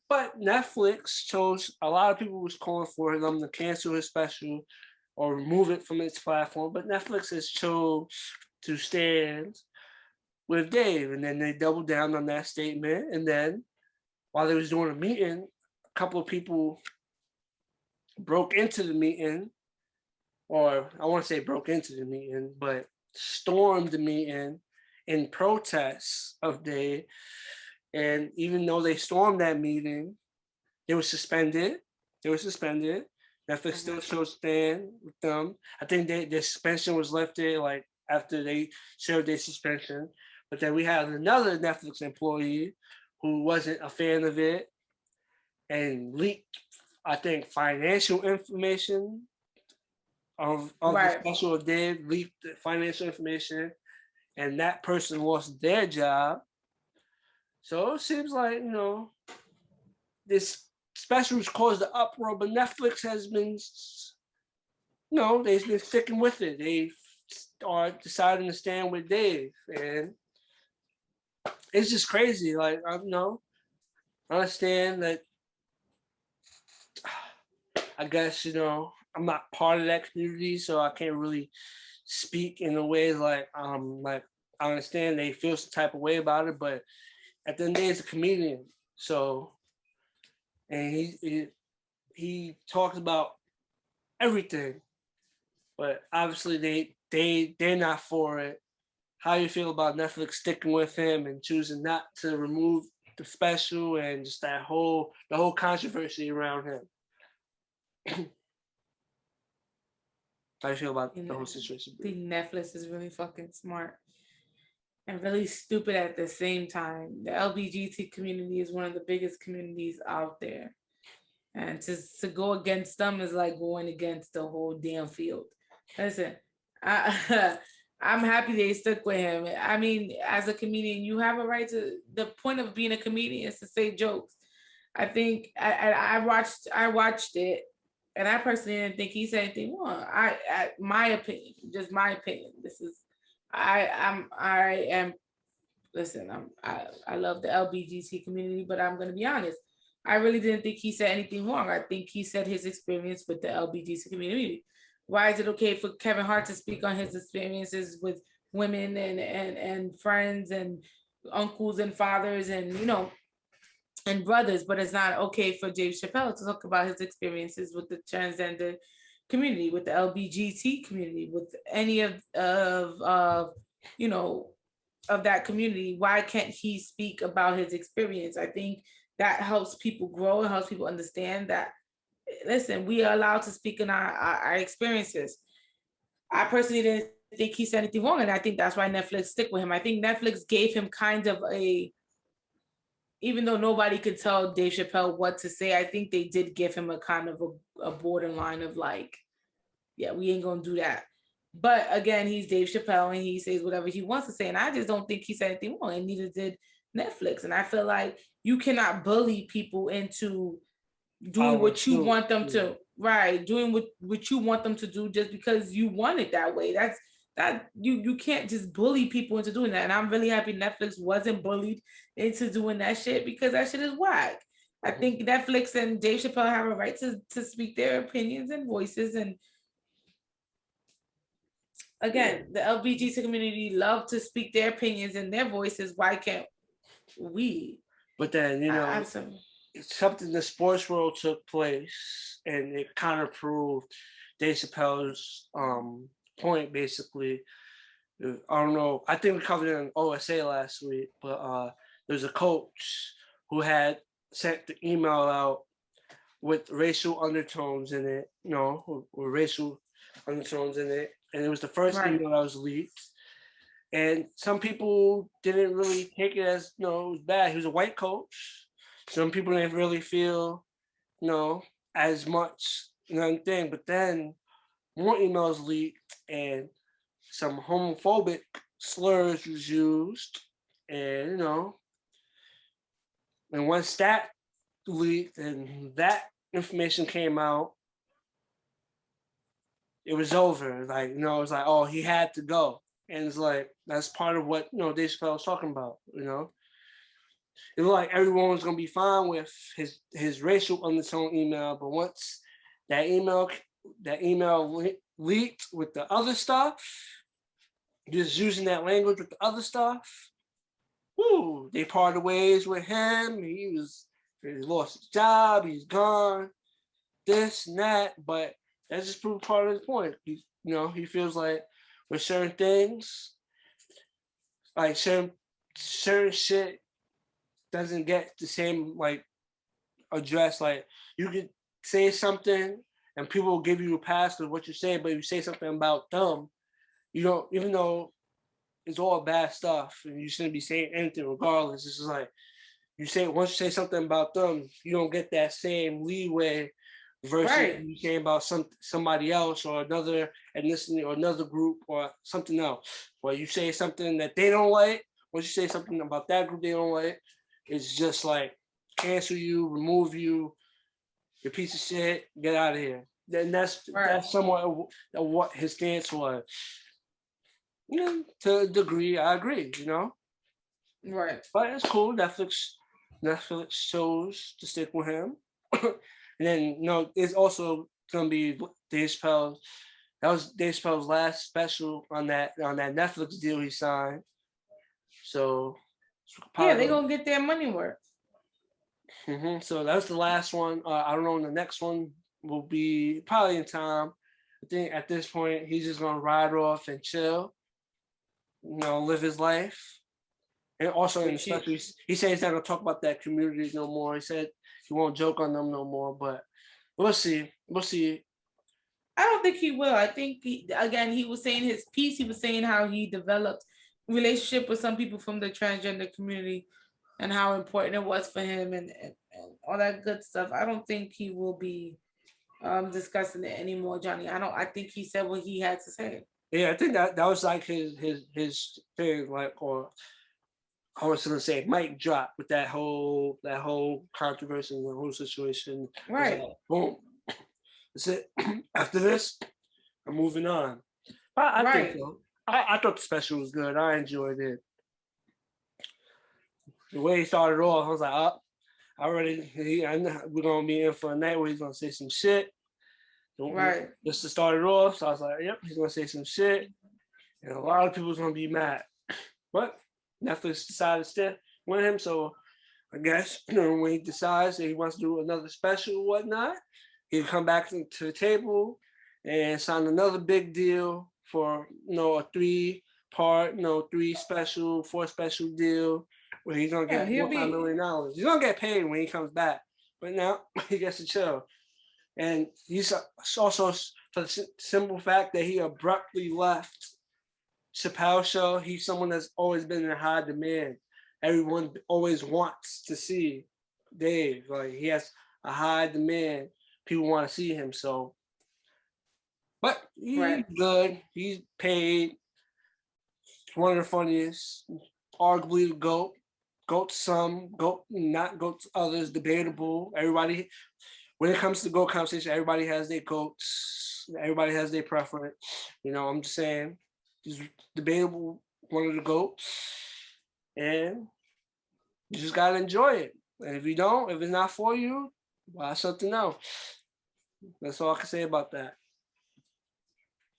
But Netflix chose, a lot of people was calling for them to cancel his special or remove it from its platform, but Netflix has chose to stand with Dave, and then they doubled down on that statement. And then while they was doing a meeting, a couple of people broke into the meeting or I want to say broke into the meeting, but stormed the meeting in protest of Dave. And even though they stormed that meeting, they were suspended. Netflix still shows stand with them. I think their suspension was lifted like after they served their suspension. But then we had another Netflix employee who wasn't a fan of it and leaked, I think, financial information of the special Dave, leaked the financial information, and that person lost their job. So it seems like, this specials caused the uproar, but Netflix has been, they've been sticking with it. They are deciding to stand with Dave, and it's just crazy. Like, I understand that. I guess I'm not part of that community, so I can't really speak in a way like I understand they feel some type of way about it, but at the end of the day, it's a comedian. So, and he talks about everything, but obviously they're not for it. How you feel about Netflix sticking with him and choosing not to remove the special and just the whole controversy around him? How do you feel about the whole situation? I think Netflix is really fucking smart and really stupid at the same time. The LGBT community is one of the biggest communities out there. And to go against them is like going against the whole damn field. Listen, I'm happy they stuck with him. I mean, as a comedian, you have a right to. The point of being a comedian is to say jokes. I think I watched it, and I personally didn't think he said anything wrong. My opinion, just my opinion. This is, I am. Listen, I love the LGBT community, but I'm gonna be honest. I really didn't think he said anything wrong. I think he said his experience with the LGBT community. Why is it okay for Kevin Hart to speak on his experiences with women and friends and uncles and fathers and and brothers, but it's not okay for Dave Chappelle to talk about his experiences with the transgender community, with the LGBT community, with any of that community? Why can't he speak about his experience? I think that helps people grow and helps people understand that, listen, we are allowed to speak in our experiences. I personally didn't think he said anything wrong, and I think that's why Netflix stick with him. I think Netflix gave him kind of even though nobody could tell Dave Chappelle what to say, I think they did give him a kind of a borderline of like, yeah, we ain't gonna do that. But again, he's Dave Chappelle and he says whatever he wants to say. And I just don't think he said anything wrong, and neither did Netflix. And I feel like you cannot bully people into doing what you want them to, right? Doing what you want them to do just because you want it that way. That you can't just bully people into doing that. And I'm really happy Netflix wasn't bullied into doing that shit, because that shit is whack. I think Netflix and Dave Chappelle have a right to speak their opinions and voices. And again, the LGBT community love to speak their opinions and their voices. Why can't we? But then, it's something the sports world took place, and it kind of proved Dave Chappelle's point, basically. I don't know. I think we covered it in OSA last week, but there's a coach who had sent the email out with racial undertones in it, or racial undertones in it. And it was the first email that was leaked. And some people didn't really take it as, it was bad. He was a white coach. Some people didn't really feel, as much, thing. But then more emails leaked and some homophobic slurs was used. And, and once that leaked and that information came out, it was over. Like, it was like, oh, he had to go. And it's like, that's part of what, Dave Chappelle was talking about, It looked like everyone was going to be fine with his racial undertone email. But once that email leaked with the other stuff, just using that language with the other stuff, they parted ways with him. He lost his job, he's gone, this and that. But That's just proof part of his point. He feels like with certain things, like certain shit doesn't get the same like address. Like you could say something and people will give you a pass for what you say, but if you say something about them, you don't, even though it's all bad stuff and you shouldn't be saying anything regardless. It's just like once you say something about them, you don't get that same leeway versus you saying about somebody else or another ethnicity or another group or something else. Or you say something that they don't like, once you say something about that group they don't like, it's just like cancel you, remove you, you piece of shit, get out of here. Then that's somewhat of what his stance was. To a degree, I agree, Right. But it's cool. Netflix chose to stick with him. And then, it's also gonna be Dave Chappelle. That was Dave Chappelle's last special on that Netflix deal he signed. So they're gonna get their money worth. So that's the last one. I don't know when the next one will be. Probably in time. I think at this point he's just gonna ride off and chill. Live his life. And also in the special, he said he's not gonna talk about that community no more. He said he won't joke on them no more. But we'll see. We'll see. I don't think he will. I think he was saying his piece. He was saying how he developed relationship with some people from the transgender community and how important it was for him and all that good stuff. I don't think he will be discussing it anymore, Johnny. I think he said what he had to say. Yeah, I think that was like his thing, like, or I was gonna say mic drop with that whole controversy and the whole situation. Right. Like, boom. That's it. After this, I'm moving on. I think so. I thought the special was good. I enjoyed it. The way he started off, I was like, I know we're gonna be in for a night where he's gonna say some shit. Just to start it off. So I was like, yep, he's gonna say some shit. And a lot of people's gonna be mad. But Netflix decided to stick with him. So I guess when he decides that he wants to do another special or whatnot, he'll come back to the table and sign another big deal for a 3-part, 4 special deal where he's gonna get $1 million. He's gonna get paid when he comes back, but now he gets to chill. And he's also, for the simple fact that he abruptly left Chappelle Show, he's someone that's always been in high demand. Everyone always wants to see Dave. Like, he has a high demand. People want to see him. So, but he's good. He's paid. One of the funniest, arguably the GOAT. GOAT to some, GOAT not GOAT to others. Debatable. Everybody. When it comes to GOAT conversation, everybody has their GOATs. Everybody has their preference. I'm just saying, he's debatable, one of the GOATs. And you just got to enjoy it. And if it's not for you, watch something else. That's all I can say about that.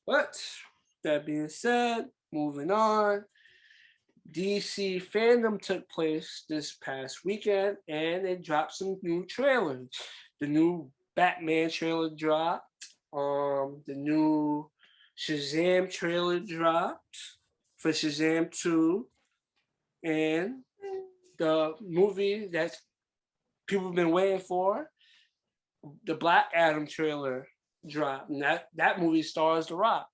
But that being said, moving on. DC Fandom took place this past weekend and it dropped some new trailers. The new Batman trailer dropped. The new Shazam trailer dropped for Shazam 2. And the movie that people have been waiting for, the Black Adam trailer dropped. And that movie stars The Rock.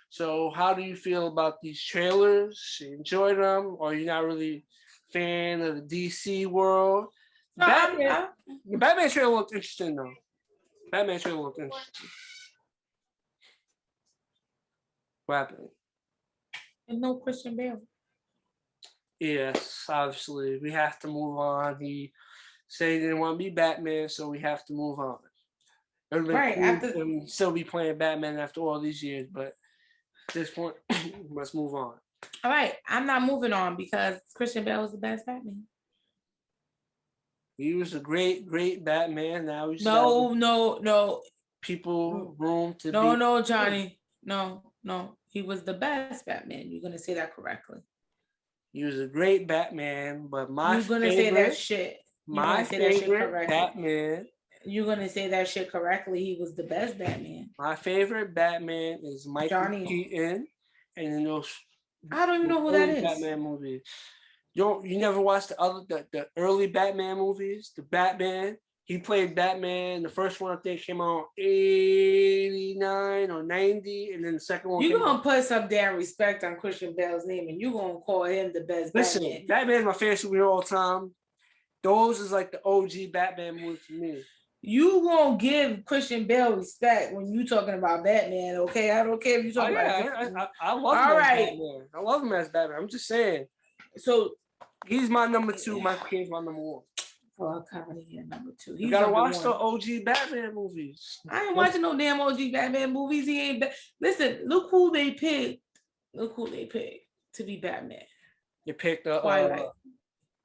So how do you feel about these trailers? You enjoy them, or you're not really a fan of the DC world? The Batman trailer looked interesting, though. What happened? And no Christian Bale. Yes, obviously. We have to move on. He said he didn't want to be Batman, so we have to move on. It would have been cool to still be playing Batman after all these years, but at this point, let's move on. All right, I'm not moving on because Christian Bale was the best Batman. He was a great, great Batman. Now he's no. People room to be. No, Johnny. No. He was the best Batman. You're gonna say that correctly. He was a great Batman, but my You're gonna say that shit. My favorite Batman You're gonna say that shit correctly. He was the best Batman. My favorite Batman is Michael Johnny. Keaton, and in those I don't even know who that is. Batman movies. You never watched the early Batman movies? The Batman. He played Batman. The first one I think came out 89 or 90, and then the second one. You're gonna put some damn respect on Christian Bale's name, and you're gonna call him the best Batman. Batman's my favorite superhero all time. Those is like the OG Batman movies to me. You won't give Christian Bale respect when you talking about Batman, okay? I don't care if you talking about. I love him as Batman. I love him as Batman. I'm just saying. So he's my number 2. Michael Keaton's my number 1. Fuck out of here, number 2. You gotta watch the OG Batman movies. I ain't watching no damn OG Batman movies. He ain't. Listen, look who they picked. Look who they picked to be Batman. They picked Twilight.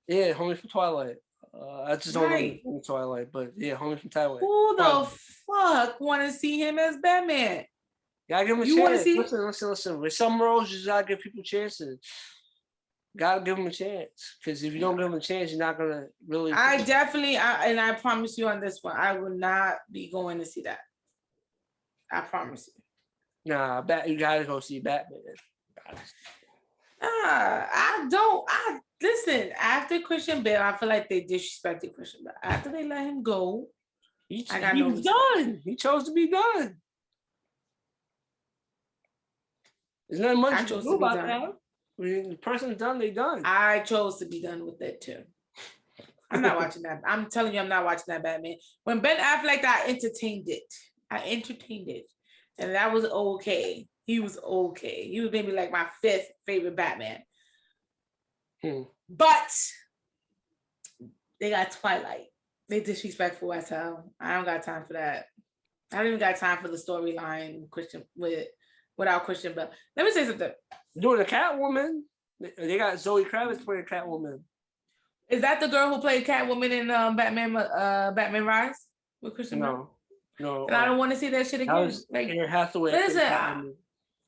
Yeah, homie from Twilight. I just don't know Twilight, but yeah, homie from Twilight. Who the fuck want to see him as Batman? Gotta give him a chance. Listen. With some roles, you just gotta give people chances. Gotta give him a chance, because if you don't give him a chance, you're not gonna really. I promise you on this one, I will not be going to see that. I promise you. Nah, you gotta go see Batman. Listen, after Christian Bale, I feel like they disrespected Christian Bale. After they let him go, he was done. He chose to be done. There's not much to do about that. When the person's done, they done. I chose to be done with it too. I'm not watching that. I'm telling you, I'm not watching that Batman. When Ben Affleck, I entertained it. And that was okay. He was okay. He was maybe like my 5th favorite Batman. But they got Twilight. They disrespectful as hell. I don't got time for that. I don't even got time for the storyline without Christian Bale. Let me say something. Doing the Catwoman. They got Zoe Kravitz playing Catwoman. Is that the girl who played Catwoman in Batman Rise with Christian Bale? No. And I don't want to see that shit again. Anne Hathaway. Listen,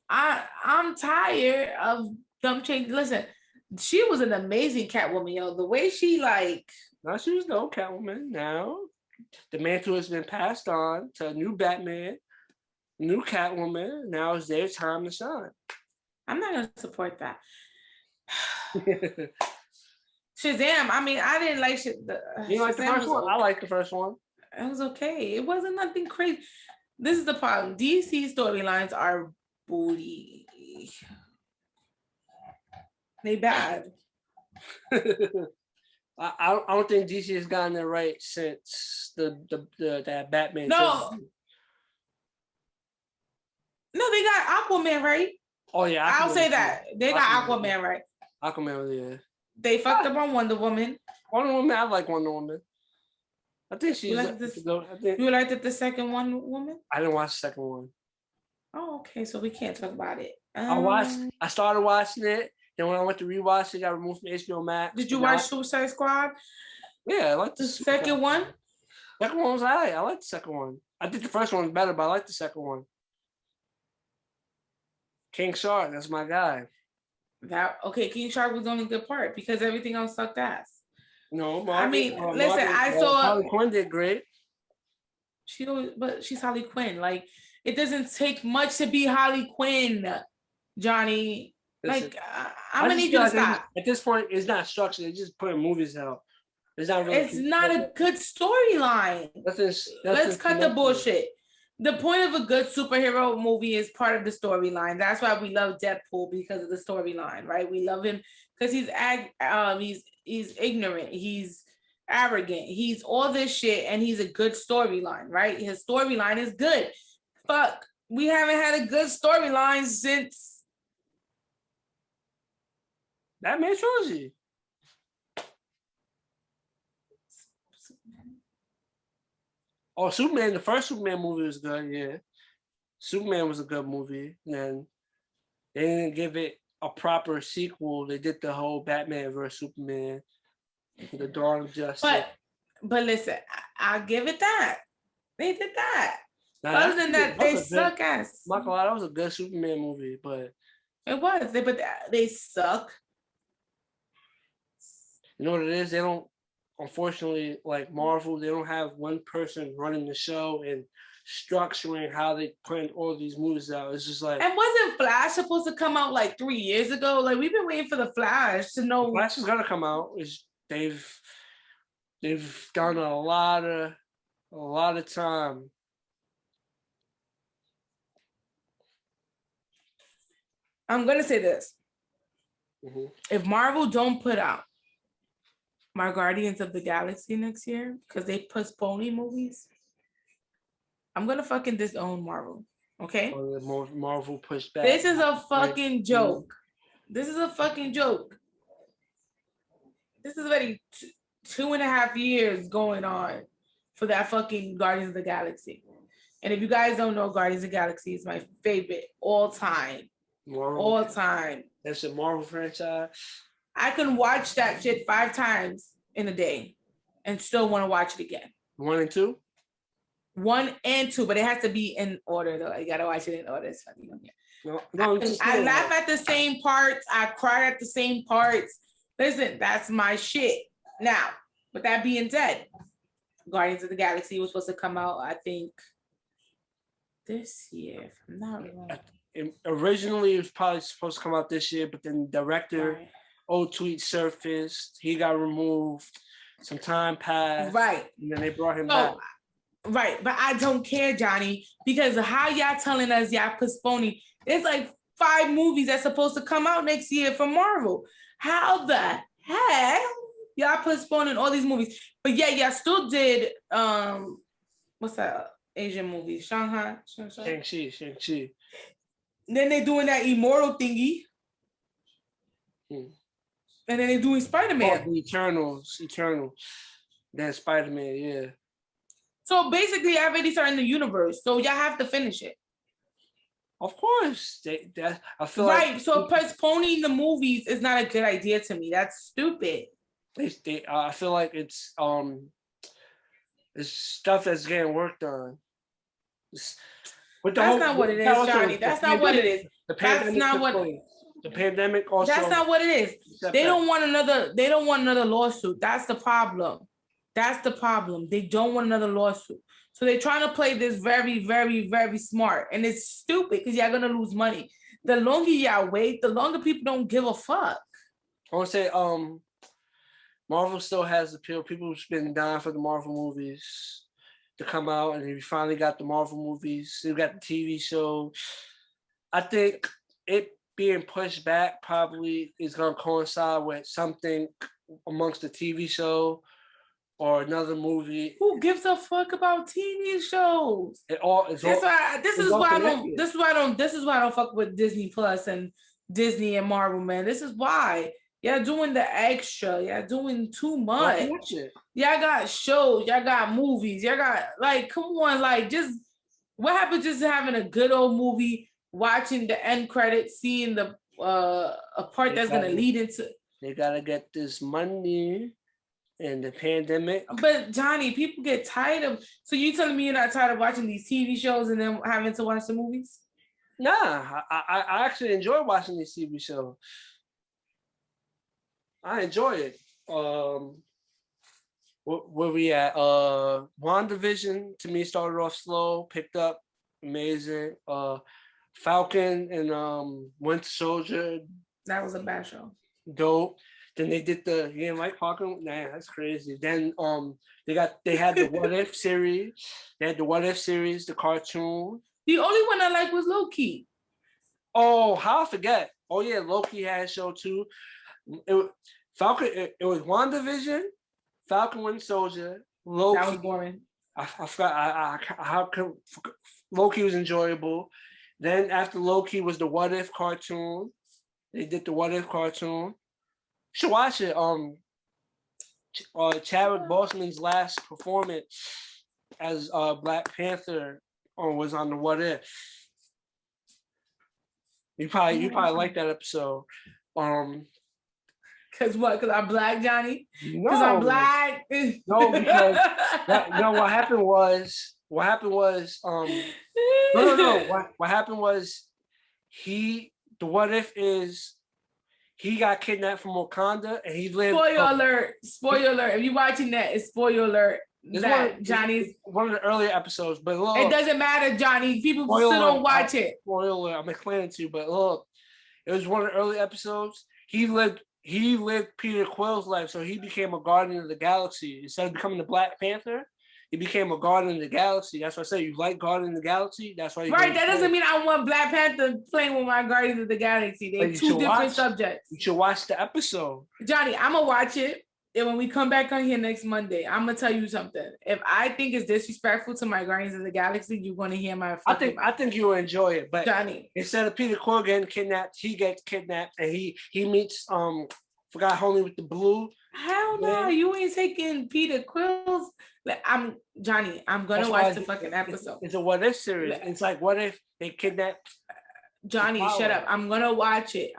I'm tired of them changing. Listen, she was an amazing Catwoman, yo. The way she now she's no Catwoman. Now the mantle has been passed on to a new Batman, new Catwoman. Now it's their time to shine. I'm not gonna support that. Shazam. I mean, I didn't like shit. You like the first one? I like the first one. It was okay. It wasn't nothing crazy. This is the problem. DC storylines are booty. They bad. I don't think DC has gotten it right since that Batman. No, they got Aquaman right. Oh yeah, I'll say that they got Aquaman right. Aquaman, yeah. They fucked up on Wonder Woman. Wonder Woman, I like Wonder Woman. I think she's. You liked the second Wonder Woman? I didn't watch the second one. Oh, okay. So we can't talk about it. I started watching it. Then when I went to rewatch it, it got removed from HBO Max. Did you watch Suicide Squad? Yeah, I like the second one. Second one was alright. I like the second one. I think the first one was better, but I like the second one. King Shark, that's my guy. King Shark was the only good part because everything else sucked ass. No, listen, I saw Harley Quinn did great. But she's Harley Quinn. Like, it doesn't take much to be Harley Quinn, Johnny. Listen, I'm gonna need you to stop. At this point, it's not structured. They're just putting movies out. It's not really. It's not a good storyline. Let's cut the bullshit. The point of a good superhero movie is part of the storyline. That's why we love Deadpool, because of the storyline, right? We love him because he's ignorant, he's arrogant, he's all this shit, and he's a good storyline, right? His storyline is good. Fuck, we haven't had a good storyline since Batman trilogy. Oh, Superman, the first Superman movie was good, yeah. Superman was a good movie. And then they didn't give it a proper sequel. They did the whole Batman vs. Superman, the Dawn of Justice. But listen, I'll give it that. They did that. Now, other than that, they suck ass. Michael, that was a good Superman movie, but it was. But they suck. You know what it is? unfortunately, like Marvel, they don't have one person running the show and structuring how they plan all these movies out. It's just like, And wasn't Flash supposed to come out like 3 years ago? Like we've been waiting for the Flash to know. Flash is gonna come out. They've done a lot of time. I'm gonna say this. Mhm. If Marvel don't put out my Guardians of the Galaxy next year because they postponing movies, I'm gonna fucking disown Marvel. Okay? Or the Marvel pushed back. This is a fucking joke. This is a fucking joke. This is already 2.5 years going on for that fucking Guardians of the Galaxy. And if you guys don't know, Guardians of the Galaxy is my favorite all time. Marvel. All time. That's a Marvel franchise. I can watch that shit 5 times in a day and still want to watch it again. 1 and 2? 1 and 2, but it has to be in order though. You gotta watch it in order. It's funny. No, I laugh at the same parts. I cry at the same parts. Listen, that's my shit. Now, with that being said, Guardians of the Galaxy was supposed to come out, I think, this year, if I'm not wrong. Originally, it was probably supposed to come out this year, but then the director, old tweet surfaced. He got removed. Some time passed. Right. And then they brought him back. Right, but I don't care, Johnny, because how y'all telling us y'all postponing? There's like 5 movies that's supposed to come out next year from Marvel. How the heck y'all postponing all these movies? But yeah, y'all still did what's that Asian movie? Shanghai? Shang-Chi. Then they doing that Immortal thingy. And then they doing Spider-Man. Oh, the Eternals. Then Spider-Man, yeah. So basically, I already started the universe. So y'all have to finish it. Of course. I feel right. So postponing the movies is not a good idea to me. That's stupid. I feel like it's stuff that's getting worked on. That's not what it is, Johnny. That's not what it is. That's not what the pandemic also. That's not what it is. They don't want another lawsuit. That's the problem. They don't want another lawsuit. So they're trying to play this very, very, very smart. And it's stupid because y'all gonna lose money. The longer y'all wait, the longer people don't give a fuck. I want to say Marvel still has appeal. People have been dying for the Marvel movies to come out, and we finally got the Marvel movies. We got the TV show. I think it being pushed back probably is going to coincide with something amongst the TV show or another movie. Who gives a fuck about TV shows? This is why I don't fuck with Disney Plus and Disney and Marvel, man. This is why. Y'all doing the extra. Y'all doing too much. Y'all got shows. Y'all got movies. Y'all got, like, come on, like, just, what happened just having a good old movie, watching the end credits, seeing the a part that's going to lead into. They got to get this money and the pandemic. But, Johnny, people get tired of, so you telling me you're not tired of watching these TV shows and then having to watch the movies? Nah, I actually enjoy watching these TV shows. I enjoy it. Where we at? WandaVision to me started off slow, picked up, amazing. Falcon and Winter Soldier. That was a bad show. Dope. Then they did you didn't like Falcon? Nah, that's crazy. Then they had the What If series. They had the What If series, the cartoon. The only one I liked was Loki. Oh, how I forget? Oh yeah, Loki had a show too. It was WandaVision, Falcon Winter Soldier, Loki. That was boring. I forgot. How Loki was enjoyable. Then after Loki was the What If cartoon. They did the What If cartoon. You should watch it. Chadwick Boseman's last performance as Black Panther was on the What If. You probably like that episode. Cause what? Cause I'm Black, Johnny? Because I'm Black. No, because what happened was What happened was the What If is he got kidnapped from Wakanda, and he lived. Spoiler alert! Spoiler alert! If you're watching that, it's spoiler alert. That Johnny's one of the earlier episodes, but look, it doesn't matter, Johnny. People still don't watch it. Spoiler, I'm explaining to you, but look, it was one of the early episodes. He lived Peter Quill's life, so he became a guardian of the galaxy. Instead of becoming the Black Panther, he became a guardian of the galaxy. That's why I say you like Guardian of the Galaxy. That's why. Right. That doesn't mean I want Black Panther playing with my Guardians of the Galaxy. They're two different subjects. You should watch the episode. Johnny, I'm gonna watch it. And when we come back on here next Monday, I'm gonna tell you something. If I think it's disrespectful to my Guardians of the Galaxy, you're gonna hear my. I think you will enjoy it. But Johnny, instead of Peter Quill getting kidnapped, he gets kidnapped, and he meets forgot homie with the blue. Hell no, you ain't taking Peter Quill's. I'm Johnny. I'm gonna watch the fucking episode. It's a what if series. It's like what if they kidnap Johnny? Shut up. I'm gonna watch it.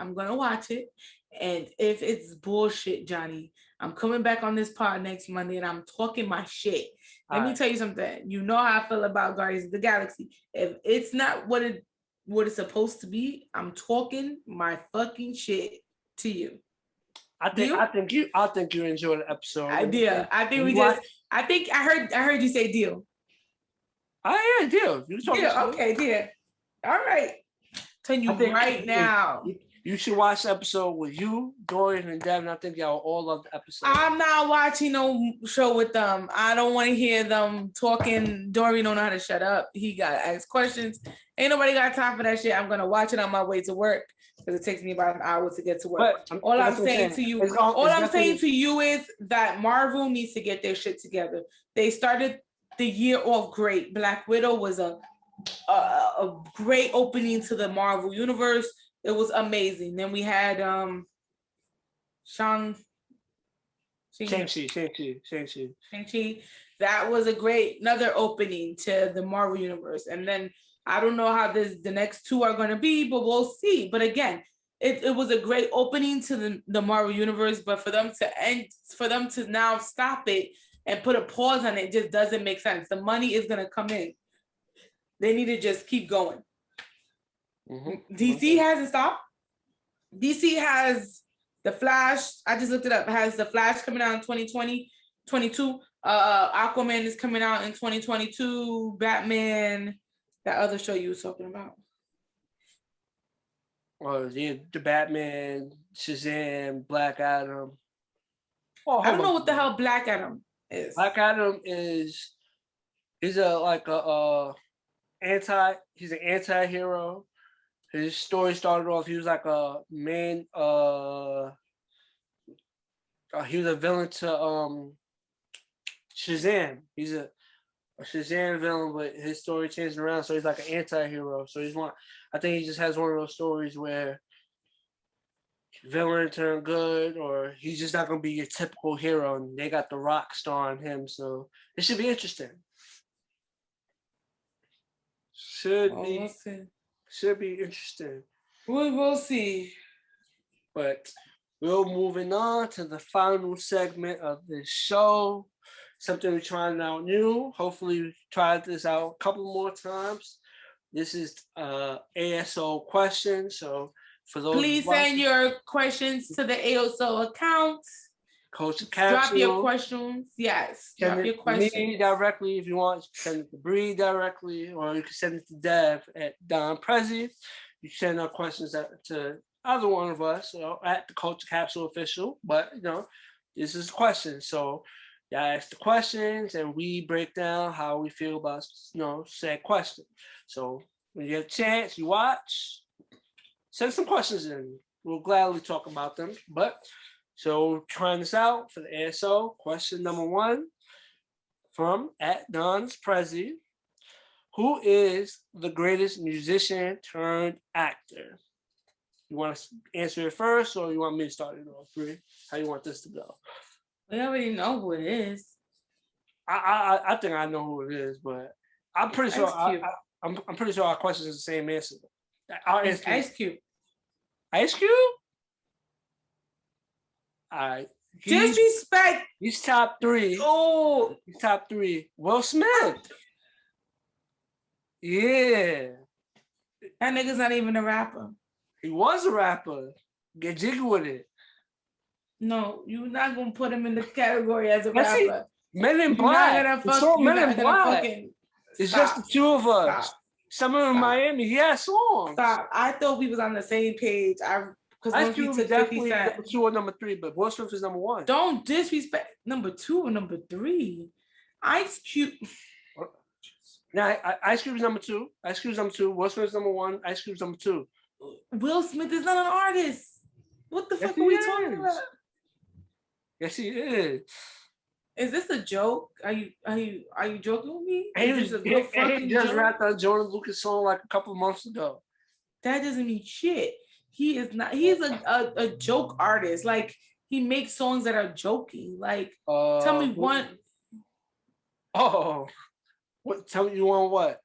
And if it's bullshit, Johnny, I'm coming back on this pod next Monday and I'm talking my shit. Let me tell you something. You know how I feel about Guardians of the Galaxy. If it's not what it's supposed to be, I'm talking my fucking shit to you. I think you enjoyed the episode. I heard you say deal. Oh yeah, deal. You talking okay, deal. All right. Telling you right now. You should watch the episode with you, Dorian, and Devin. I think y'all all love the episode. I'm not watching no show with them. I don't want to hear them talking. Dorian don't know how to shut up. He got to ask questions. Ain't nobody got time for that shit. I'm going to watch it on my way to work because it takes me about an hour to get to work. But all I'm saying to you is that Marvel needs to get their shit together. They started the year off great. Black Widow was a great opening to the Marvel universe. It was amazing. Then we had Shang-Chi. That was another opening to the Marvel universe. And then I don't know how the next two are going to be, but we'll see. But again, it was a great opening to the Marvel universe. But for them to now stop it and put a pause on it just doesn't make sense. The money is going to come in. They need to just keep going. Mm-hmm. DC hasn't stopped. DC has the Flash. I just looked it up. It has the Flash coming out in 2022. Aquaman is coming out in 2022. Batman, that other show you were talking about. Oh, yeah, the Batman, Shazam, Black Adam. Oh, I don't know what the hell Black Adam is. Black Adam he's an anti-hero. His story started off, he was like a man, he was a villain to Shazam. He's a Shazam villain, but his story changed around, so he's like an anti-hero. So I think he just has one of those stories where villain turned good, or he's just not gonna be your typical hero, and they got the Rock star on him, so it should be interesting. Should be interesting. We will see. But we're moving on to the final segment of this show. Something we're trying out new. Hopefully we tried this out a couple more times. This is ASO questions. So for those, please send your questions to the ASO account. Coach Capsule. Drop your questions. Yes. Drop your questions. Me directly if you want. Send it to Bree directly, or you can send it to Dev at Don Prezi. You can send our questions to either one of us, at the Coach Capsule official. But this is questions. So y'all ask the questions and we break down how we feel about said question. So when you get a chance, you watch, send some questions in. We'll gladly talk about them. So trying this out for the ASO, question number 1 from @Don's Prezi. Who is the greatest musician turned actor? You want to answer it first, or you want me to start it off, Bree? How you want this to go? We already know who it is. I think I know who it is, but I'm pretty sure I'm pretty sure our question is the same answer. Ice Cube. Ice Cube? All right. Disrespect. He's top 3. Oh. He's top 3. Will Smith. Yeah. That nigga's not even a rapper. He was a rapper. Get jiggy with it. No, you're not gonna put him in the category as a Let's see. rapper. Men in You're Black. not It's gonna all fuck. You're Men in not gonna Black. fucking. It's Stop. just the two of us. Stop. Summer in Stop. Miami. He has songs. Stop. I thought we was on the same page. Because Ice once we Cube took is 50 definitely Cent. number 2 or number 3, but Will Smith is number 1. Don't disrespect number 2 or number 3. Ice Cube. Now, Ice Cube is number 2. Ice Cube is number 2. Will Smith is number 1. Ice Cube is number 2. Will Smith is not an artist. What the Yes, fuck are we he talking is. about? Yes, he is. Is this a joke? Are you joking with me? And Is he this a good fucking just joke? rapped on Jordan Lucas song like a couple of months ago. That doesn't mean shit. He is not. He's a joke artist. Like he makes songs that are joking. Like tell me one. Oh, what? Tell me you want what?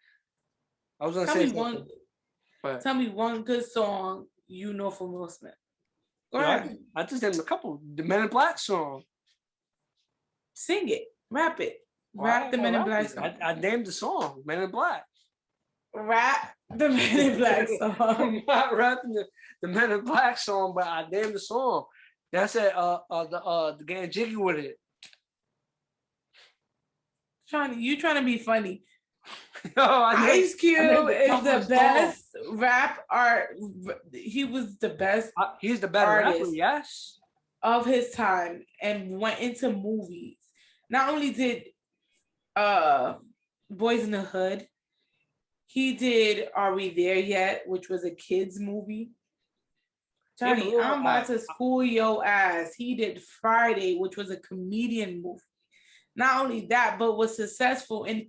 I was gonna Tell say me something, one. but Tell me one good song you know from Will Smith. Go yeah, ahead. I just named a couple. The Men in Black song. Sing it. Rap it. Rap the Men in Black song. I named the song Men in Black. Rap the Men in Black song. I'm not rapping the Men in Black song, but I named the song. That's it. The getting jiggy with it. You trying to be funny. No, Ice Cube is the best rap art. He was the best. He's the better artist rapper, yes, of his time, and went into movies. Not only did Boys in the Hood, he did Are We There Yet, which was a kids movie. Johnny, Yeah, I'm about to school your ass. He did Friday, which was a comedian movie. Not only that, but was successful in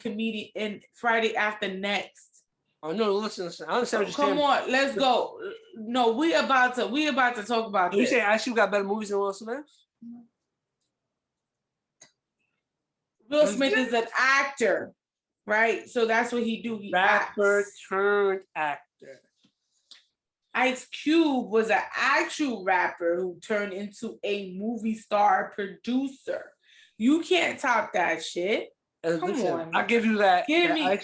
Friday After Next. Oh no, listen. I understand what you're saying. Come on, let's go. No, we about to talk about this. You say Ice Cube got better movies than Will Smith? Will Smith is an actor, right? So that's what he do. He Rapper acts. turned actor. Ice Cube was an actual rapper who turned into a movie star producer. You can't top that shit. Come on. I'll give you that. Give me.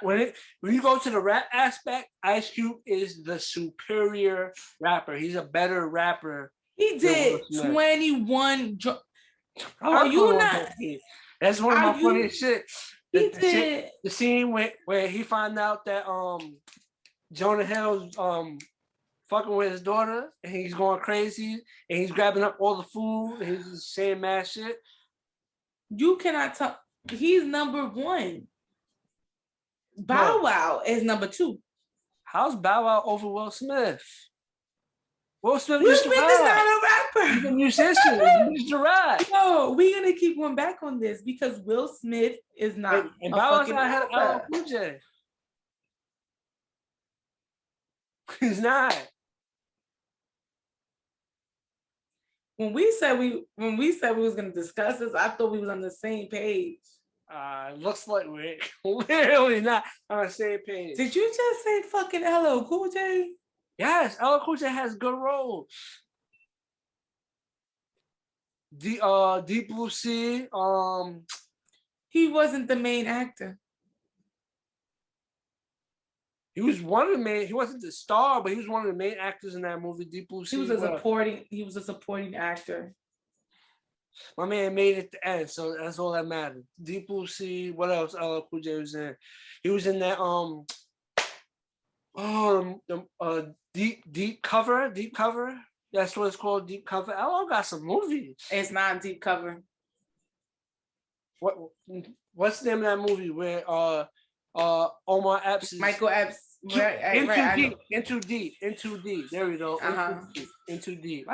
When you go to the rap aspect, Ice Cube is the superior rapper. He's a better rapper. He did 21. Are you not? That's one of my funniest shit. He did. The scene where he found out that Jonah Hill's fucking with his daughter and he's going crazy and he's grabbing up all the food and he's just saying mad shit. You cannot talk. He's number 1. Bow Wow is number 2. How's Bow Wow over Will Smith? Will Smith is not a rapper. He's a musician. He's a rap. No, we're gonna keep going back on this because Will Smith is not. And Bow Wow's not had LL Cool J. He's not. When we said we was gonna discuss this, I thought we was on the same page. Looks like we're literally not on the same page. Did you just say fucking LL Cool J? Yes, LL Cool J has good roles. Deep Blue Sea. He wasn't the main actor. He was one of the main. He wasn't the star, but he was one of the main actors in that movie, Deep Blue Sea. He was a supporting actor. My man made it to the end, so that's all that mattered. Deep Blue Sea. What else? LL Cool J was in. He was in that Deep Cover. That's what it's called, Deep Cover. LL got some movies. It's not Deep Cover. What's the name of that movie where Omar Epps is Michael Epps. Into deep. There we go. Into deep.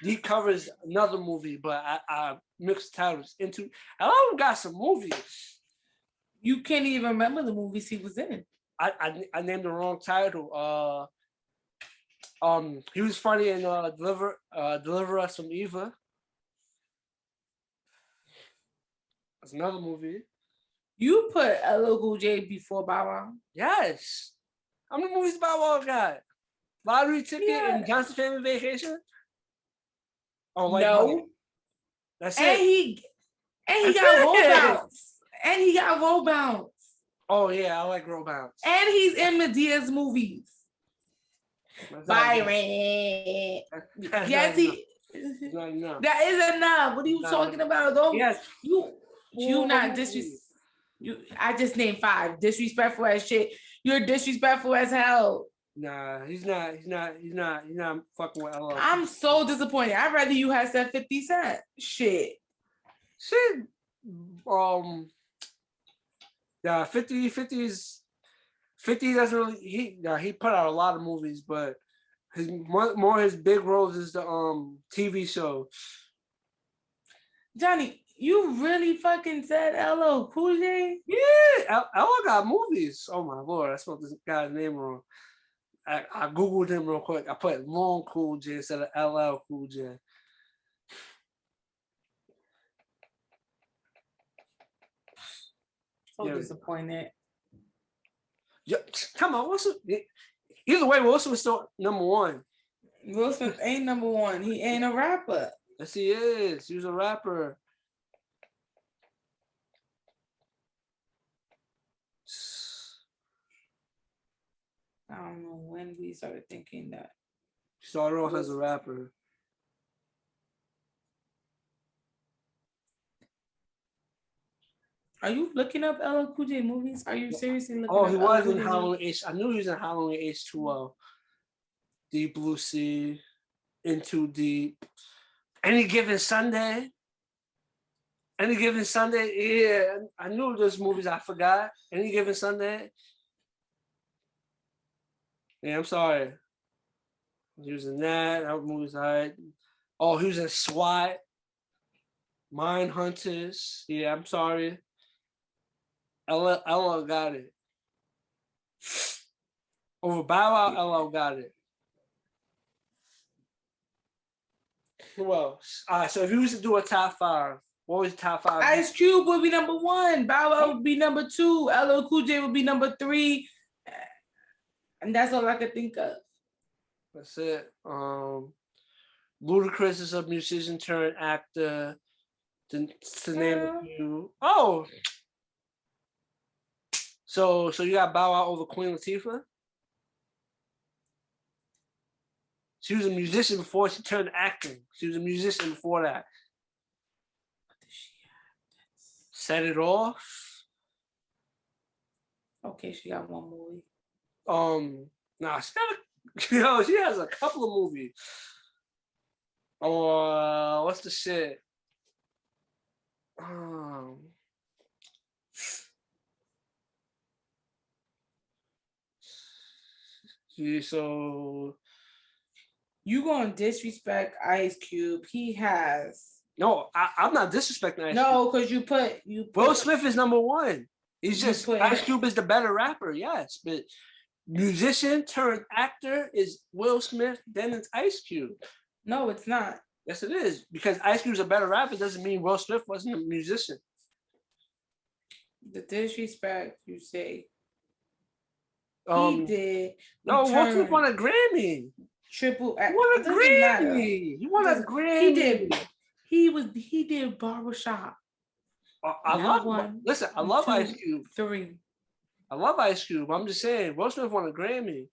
Deep Cover is another movie, but I mixed titles. I got some movies. You can't even remember the movies he was in. I named the wrong title. He was funny in Deliver Us from Eva. That's another movie. You put LL Cool J before Bow Wow? Yes. How many movies Bow Wow got? Lottery Ticket and Johnson Family Vacation? Oh, like no. Money. That's and it. He got roll bounce. And he got roll bounce. Oh yeah, I like roll bounce. And he's in Medea's movies. Byron. That's Yes, he. not enough. That is enough. What are you talking about? Don't Yes. you not disrespect. I just named 5. Disrespectful as shit. You're disrespectful as hell. Nah, he's not fucking with LL. I'm so disappointed. I'd rather you had said 50 Cent. Shit. Yeah, 50 doesn't really he put out a lot of movies, but his big roles is the TV show. Johnny, you really fucking said LL Cool J? Yeah, LL got movies. Oh my lord, I spelled this guy's name wrong. I googled him real quick. I put Long Cool J instead of LL Cool J. So disappointed. Yeah, come on, either way, Will Smith's still number 1. Will Smith ain't number 1. He ain't a rapper. Yes, he is. He was a rapper. I don't know when we started thinking that. Started off as a rapper. Are you looking up LL Cool J movies? Are you seriously looking Oh, up he was LL in Cool J Halloween H. I knew he was in Halloween H2O. Deep Blue Sea, Into Deep. Any Given Sunday. Yeah. I knew those movies I forgot. Any Given Sunday. Yeah, I'm sorry. He was in that. That movie's alright. Oh, he was in SWAT. Mind Hunters. Yeah, I'm sorry. LL got it. Over Bow Wow, LL got it. Well, so if you was to do a top 5, what was top 5? Ice Cube would be number 1. Bow Wow would be number 2. LL Cool J would be number 3. And that's all I could think of. That's it. Ludacris is a musician turned actor. To name a few. Oh, so you got Bow Wow over Queen Latifah? She was a musician before she turned acting. She was a musician before that. Set It Off. Okay, she got one movie. Nah, she has a couple of movies. What's the shit? So you gonna disrespect Ice Cube? He has. No, I'm not disrespecting Ice Cube. No, because you put Will Smith is number 1. He's just Ice Cube is the better rapper, yes, but musician turned actor is Will Smith, then it's Ice Cube. No, it's not. Yes, it is. Because Ice Cube's a better rapper doesn't mean Will Smith wasn't a musician. The disrespect you say. He did. No, Will Smith won a Grammy. Triple X. He won a Grammy. He won a Grammy. He did Barbershop. I love Ice Cube. 3. I love Ice Cube. I'm just saying, Will Smith won a Grammy.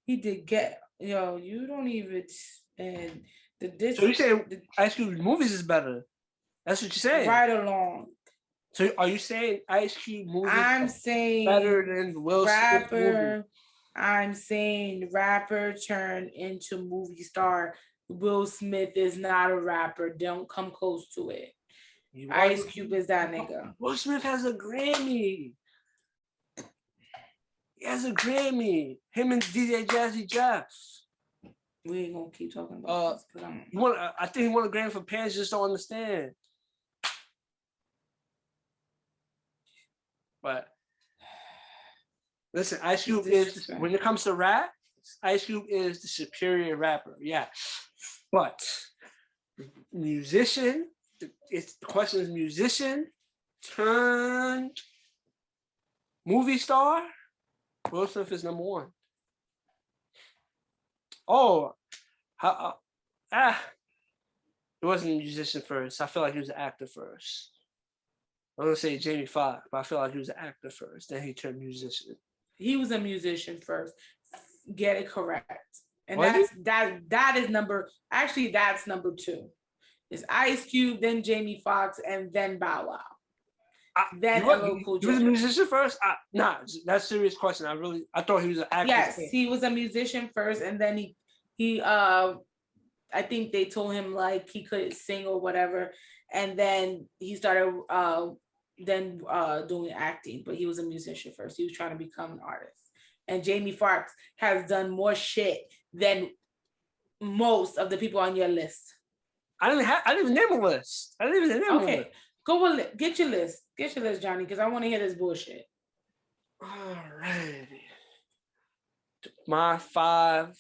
He did you don't even and so you saying Ice Cube's movies is better? That's what you're saying. Right along. So are you saying Ice Cube movies I'm saying better than Will Smith movie? I'm saying rapper turned into movie star. Will Smith is not a rapper. Don't come close to it. Ice Cube is that nigga. Will Smith has a Grammy. He has a Grammy. Him and DJ Jazzy Jeff. We ain't gonna keep talking about this. I think he won a Grammy for Parents Just Don't Understand. But listen, Ice Cube is, when it comes to rap, Ice Cube is the superior rapper. Yeah. But musician, the question is musician turned movie star. Will Smith is number 1. Oh, it wasn't a musician first. I feel like he was an actor first. I'm gonna say Jamie Foxx, but I feel like he was an actor first. Then he turned musician. He was a musician first. Get it correct. And Was that is number. Actually, that's number 2. It's Ice Cube, then Jamie Foxx, and then Bow Wow. Then LL Cool He was a J. musician first? Nah, that's a serious question. I thought he was an actor. Yes, he was a musician first, and then he I think they told him like he couldn't sing or whatever, and then he started doing acting, but he was a musician first. He was trying to become an artist. And Jamie Foxx has done more shit than most of the people on your list. I didn't even name a list. I didn't even name a list. Okay, go with get your list. Get your list, Johnny, because I want to hear this bullshit. Alrighty. My 5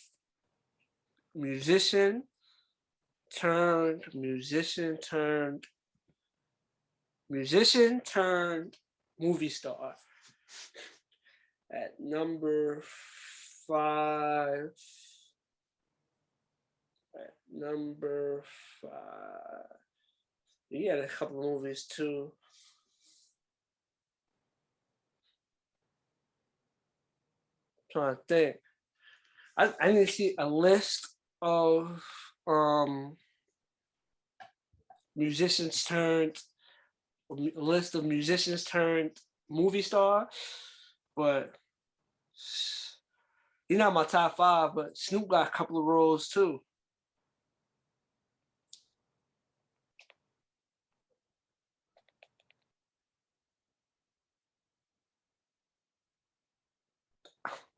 musician turned movie star. At number 5. He had a couple of movies too. I'm trying to think. I need to see a list of musicians turned movie star, but he's not my top 5. But Snoop got a couple of roles too.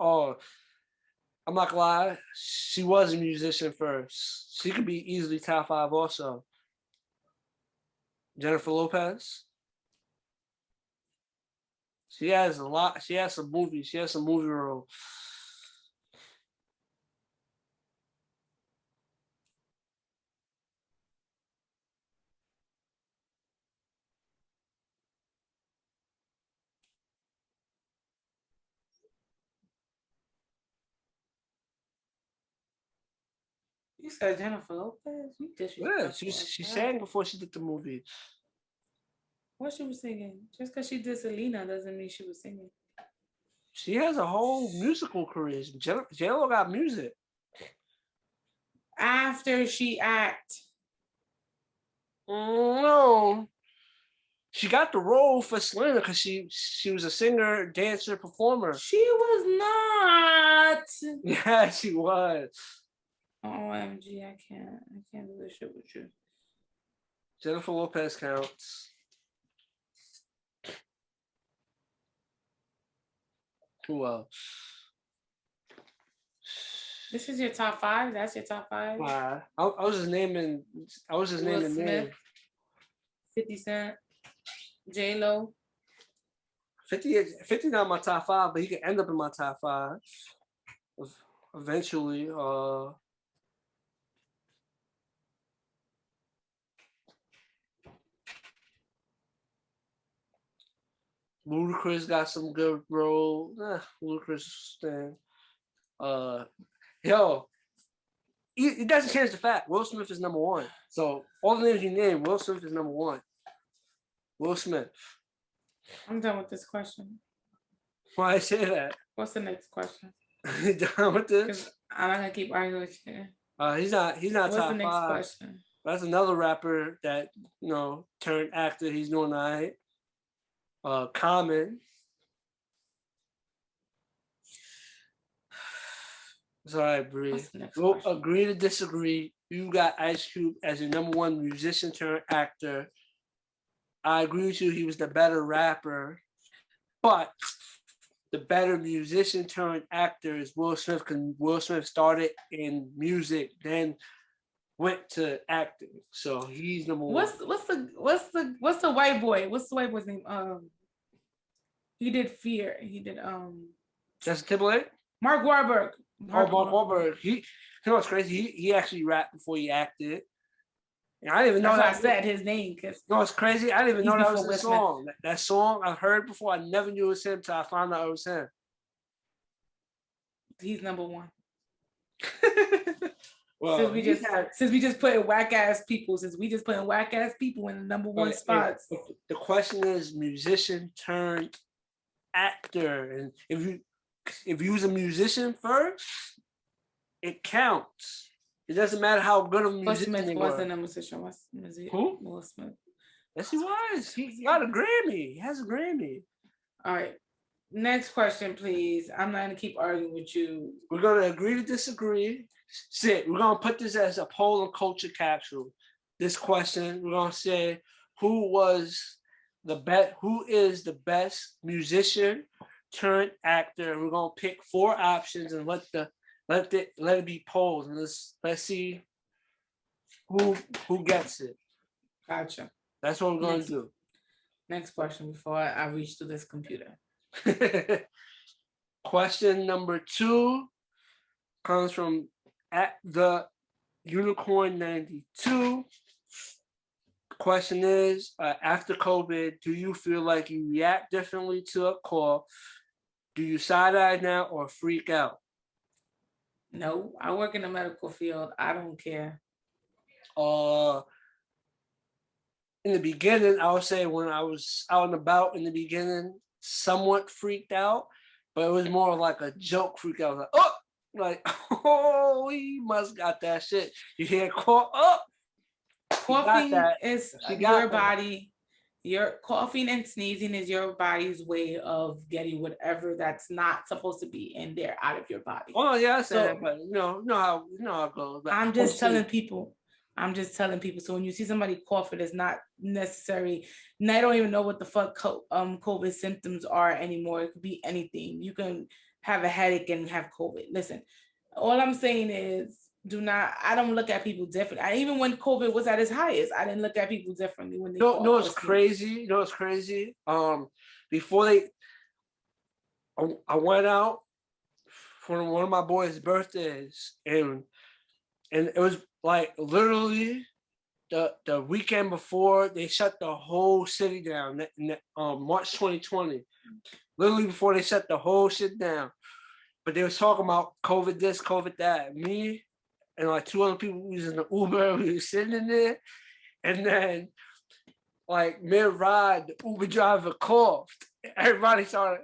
Oh, I'm not gonna lie, she was a musician first. She could be easily top 5 also. Jennifer Lopez. She has a lot. She has some movies. She has some movie roles. You said Jennifer Lopez? You disrespectful. Yeah, she sang before she did the movie. What she was singing? Just because she did Selena doesn't mean she was singing. She has a whole musical career. J-Lo got music. After she act. No. She got the role for Selena because she was a singer, dancer, performer. She was not. Yeah, she was. OMG, I can't do this shit with you. Jennifer Lopez counts. Who else? This is your top 5? That's your top 5? I was just naming. Will naming Smith, names. 50 Cent, J-Lo. 50 not my top 5, but he could end up in my top 5 eventually. Ludacris got some good role. Ludacris thing. It doesn't change the fact Will Smith is number 1. So all the names you name, Will Smith is number 1. Will Smith. I'm done with this question. Why I say that? What's the next question? You done with this? I'm not gonna keep arguing with you. He's not What's top the next 5. question? That's another rapper that turned actor. He's doing all right. Common. It's all right, Bree. We'll agree to disagree. You got Ice Cube as your number 1 musician turned actor. I agree with you. He was the better rapper, but the better musician turned actor is Will Smith. Because Will Smith started in music, then went to acting. So he's number 1. What's the white boy? What's the white boy's name? He did Fear. He did Justin Timberlake? Mark Wahlberg. Mark Wahlberg. You know what's crazy? He actually rapped before he acted. And I didn't even know that. I said his name. You know what's crazy? I didn't even know that was the song. That song I heard before. I never knew it was him until I found out it was him. He's number 1. Well, since we just putting whack ass people in the number 1 spots. The question is musician turned actor, and if if you was a musician first, it counts. It doesn't matter how good of a Will musician Smith they wasn't were. a musician. Was he? Who? Will Smith. Yes, he was. He got a Grammy. He has a Grammy. All right. Next question, please. I'm not gonna keep arguing with you. We're gonna agree to disagree. Sit. We're gonna put this as a poll and culture capsule. This question, we're gonna say who is the best musician turned actor. We're gonna pick 4 options and let it be polls, and let's see who gets it. Gotcha. That's what we're gonna do. Next question before I reach to this computer. Question number 2 comes from at the Unicorn 92. Question is, after COVID, do you feel like you react differently to a call? Do you side-eye now or freak out? No, I work in the medical field. I don't care. In the beginning, I would say when I was out and about in the beginning, somewhat freaked out, but it was more like a joke freak out. Oh, he must got that shit. You hear call up. Coughing is your that. body. Your coughing and sneezing is your body's way of getting whatever that's not supposed to be in there out of your body. Oh yeah, I said that, but you know how it goes. I'm just telling people. So when you see somebody coughing, it's not necessary. And I don't even know what the fuck COVID symptoms are anymore. It could be anything. You can have a headache and have COVID. Listen, all I'm saying is I don't look at people differently. Even when COVID was at its highest, I didn't look at people differently when they No, it's crazy. You know it's crazy. Before I went out for one of my boys' birthdays, and it was like literally the weekend before they shut the whole city down. March 2020, literally before they shut the whole shit down. But they was talking about COVID this, COVID that. Me and like 2 other people was in the Uber. We were sitting in there, and then like mid-ride, the Uber driver coughed. Everybody started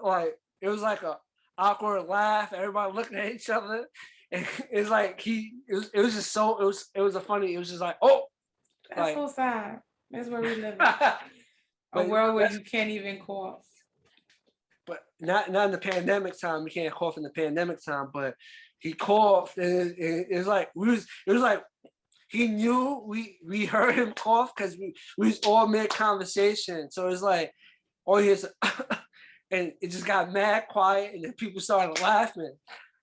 like it was like a awkward laugh. Everybody looking at each other. And it's like it was just so it was just like, oh, that's like, so sad. That's where we live in. A world where you can't even cough. But not in the pandemic time. You can't cough in the pandemic time. But he coughed, and it was like it was like he knew we heard him cough because we was all mid conversation. So it's like, oh, here's and it just got mad quiet, and then people started laughing.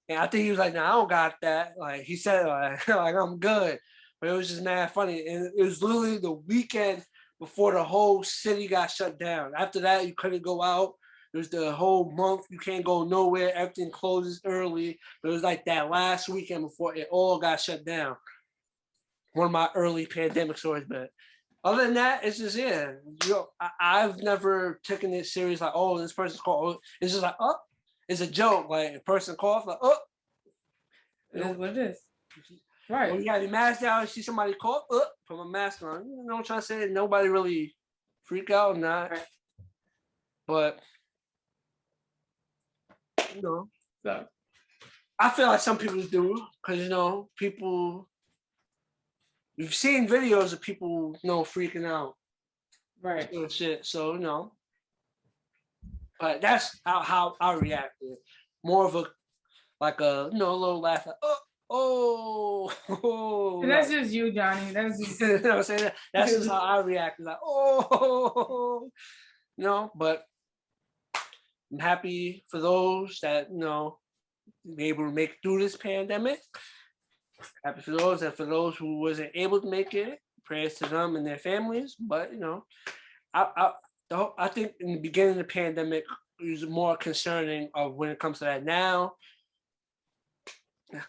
And I think he was like, "No, I don't got that." Like he said, like I'm good. But it was just mad funny, and it was literally the weekend before the whole city got shut down. After that, you couldn't go out. It was the whole month you can't go nowhere. Everything closes early. But it was like that last weekend before it all got shut down. One of my early pandemic stories, but other than that, it's just I've never taken it serious. Like, oh, this person's called. It's just like, oh, it's a joke. Like a person cough, like, oh, it is what it is. Right. When you got your mask down, you see somebody cough, put my mask on. You know what I'm trying to say? Nobody really freak out or not. Right. But so I feel like some people do, because people. We've seen videos of people, freaking out, right? And shit. So but that's how I reacted. More of a little laugh, like, oh. And that's just you, Johnny. That's just you know what I'm saying. That's just how I reacted, like, oh, But I'm happy for those that be able to make it through this pandemic. Happy for those, and for those who wasn't able to make it, prayers to them and their families. But I think in the beginning of the pandemic, it was more concerning of when it comes to that. Now,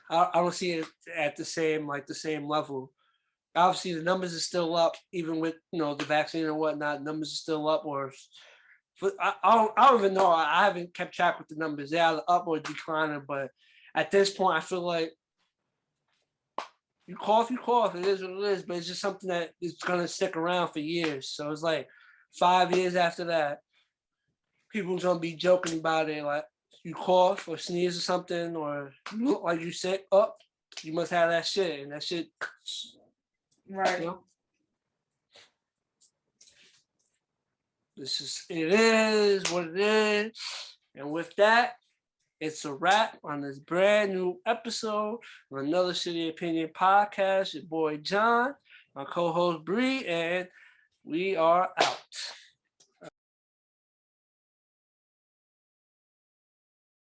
I don't see it at the same level. Obviously, the numbers are still up, even with the vaccine and whatnot. Numbers are still up, I don't even know. I haven't kept track with the numbers. They're either up or declining. But at this point, I feel like. You cough. It is what it is, but it's just something that is gonna stick around for years. So it's like 5 years after that, people's gonna be joking about it. Like, you cough or sneeze or something, or you look like you sick, you must have that shit, and that shit, Right. you know. It is what it is. And with that, it's a wrap on this brand new episode of another City Opinion podcast. Your boy John, my co-host Bree, and we are out.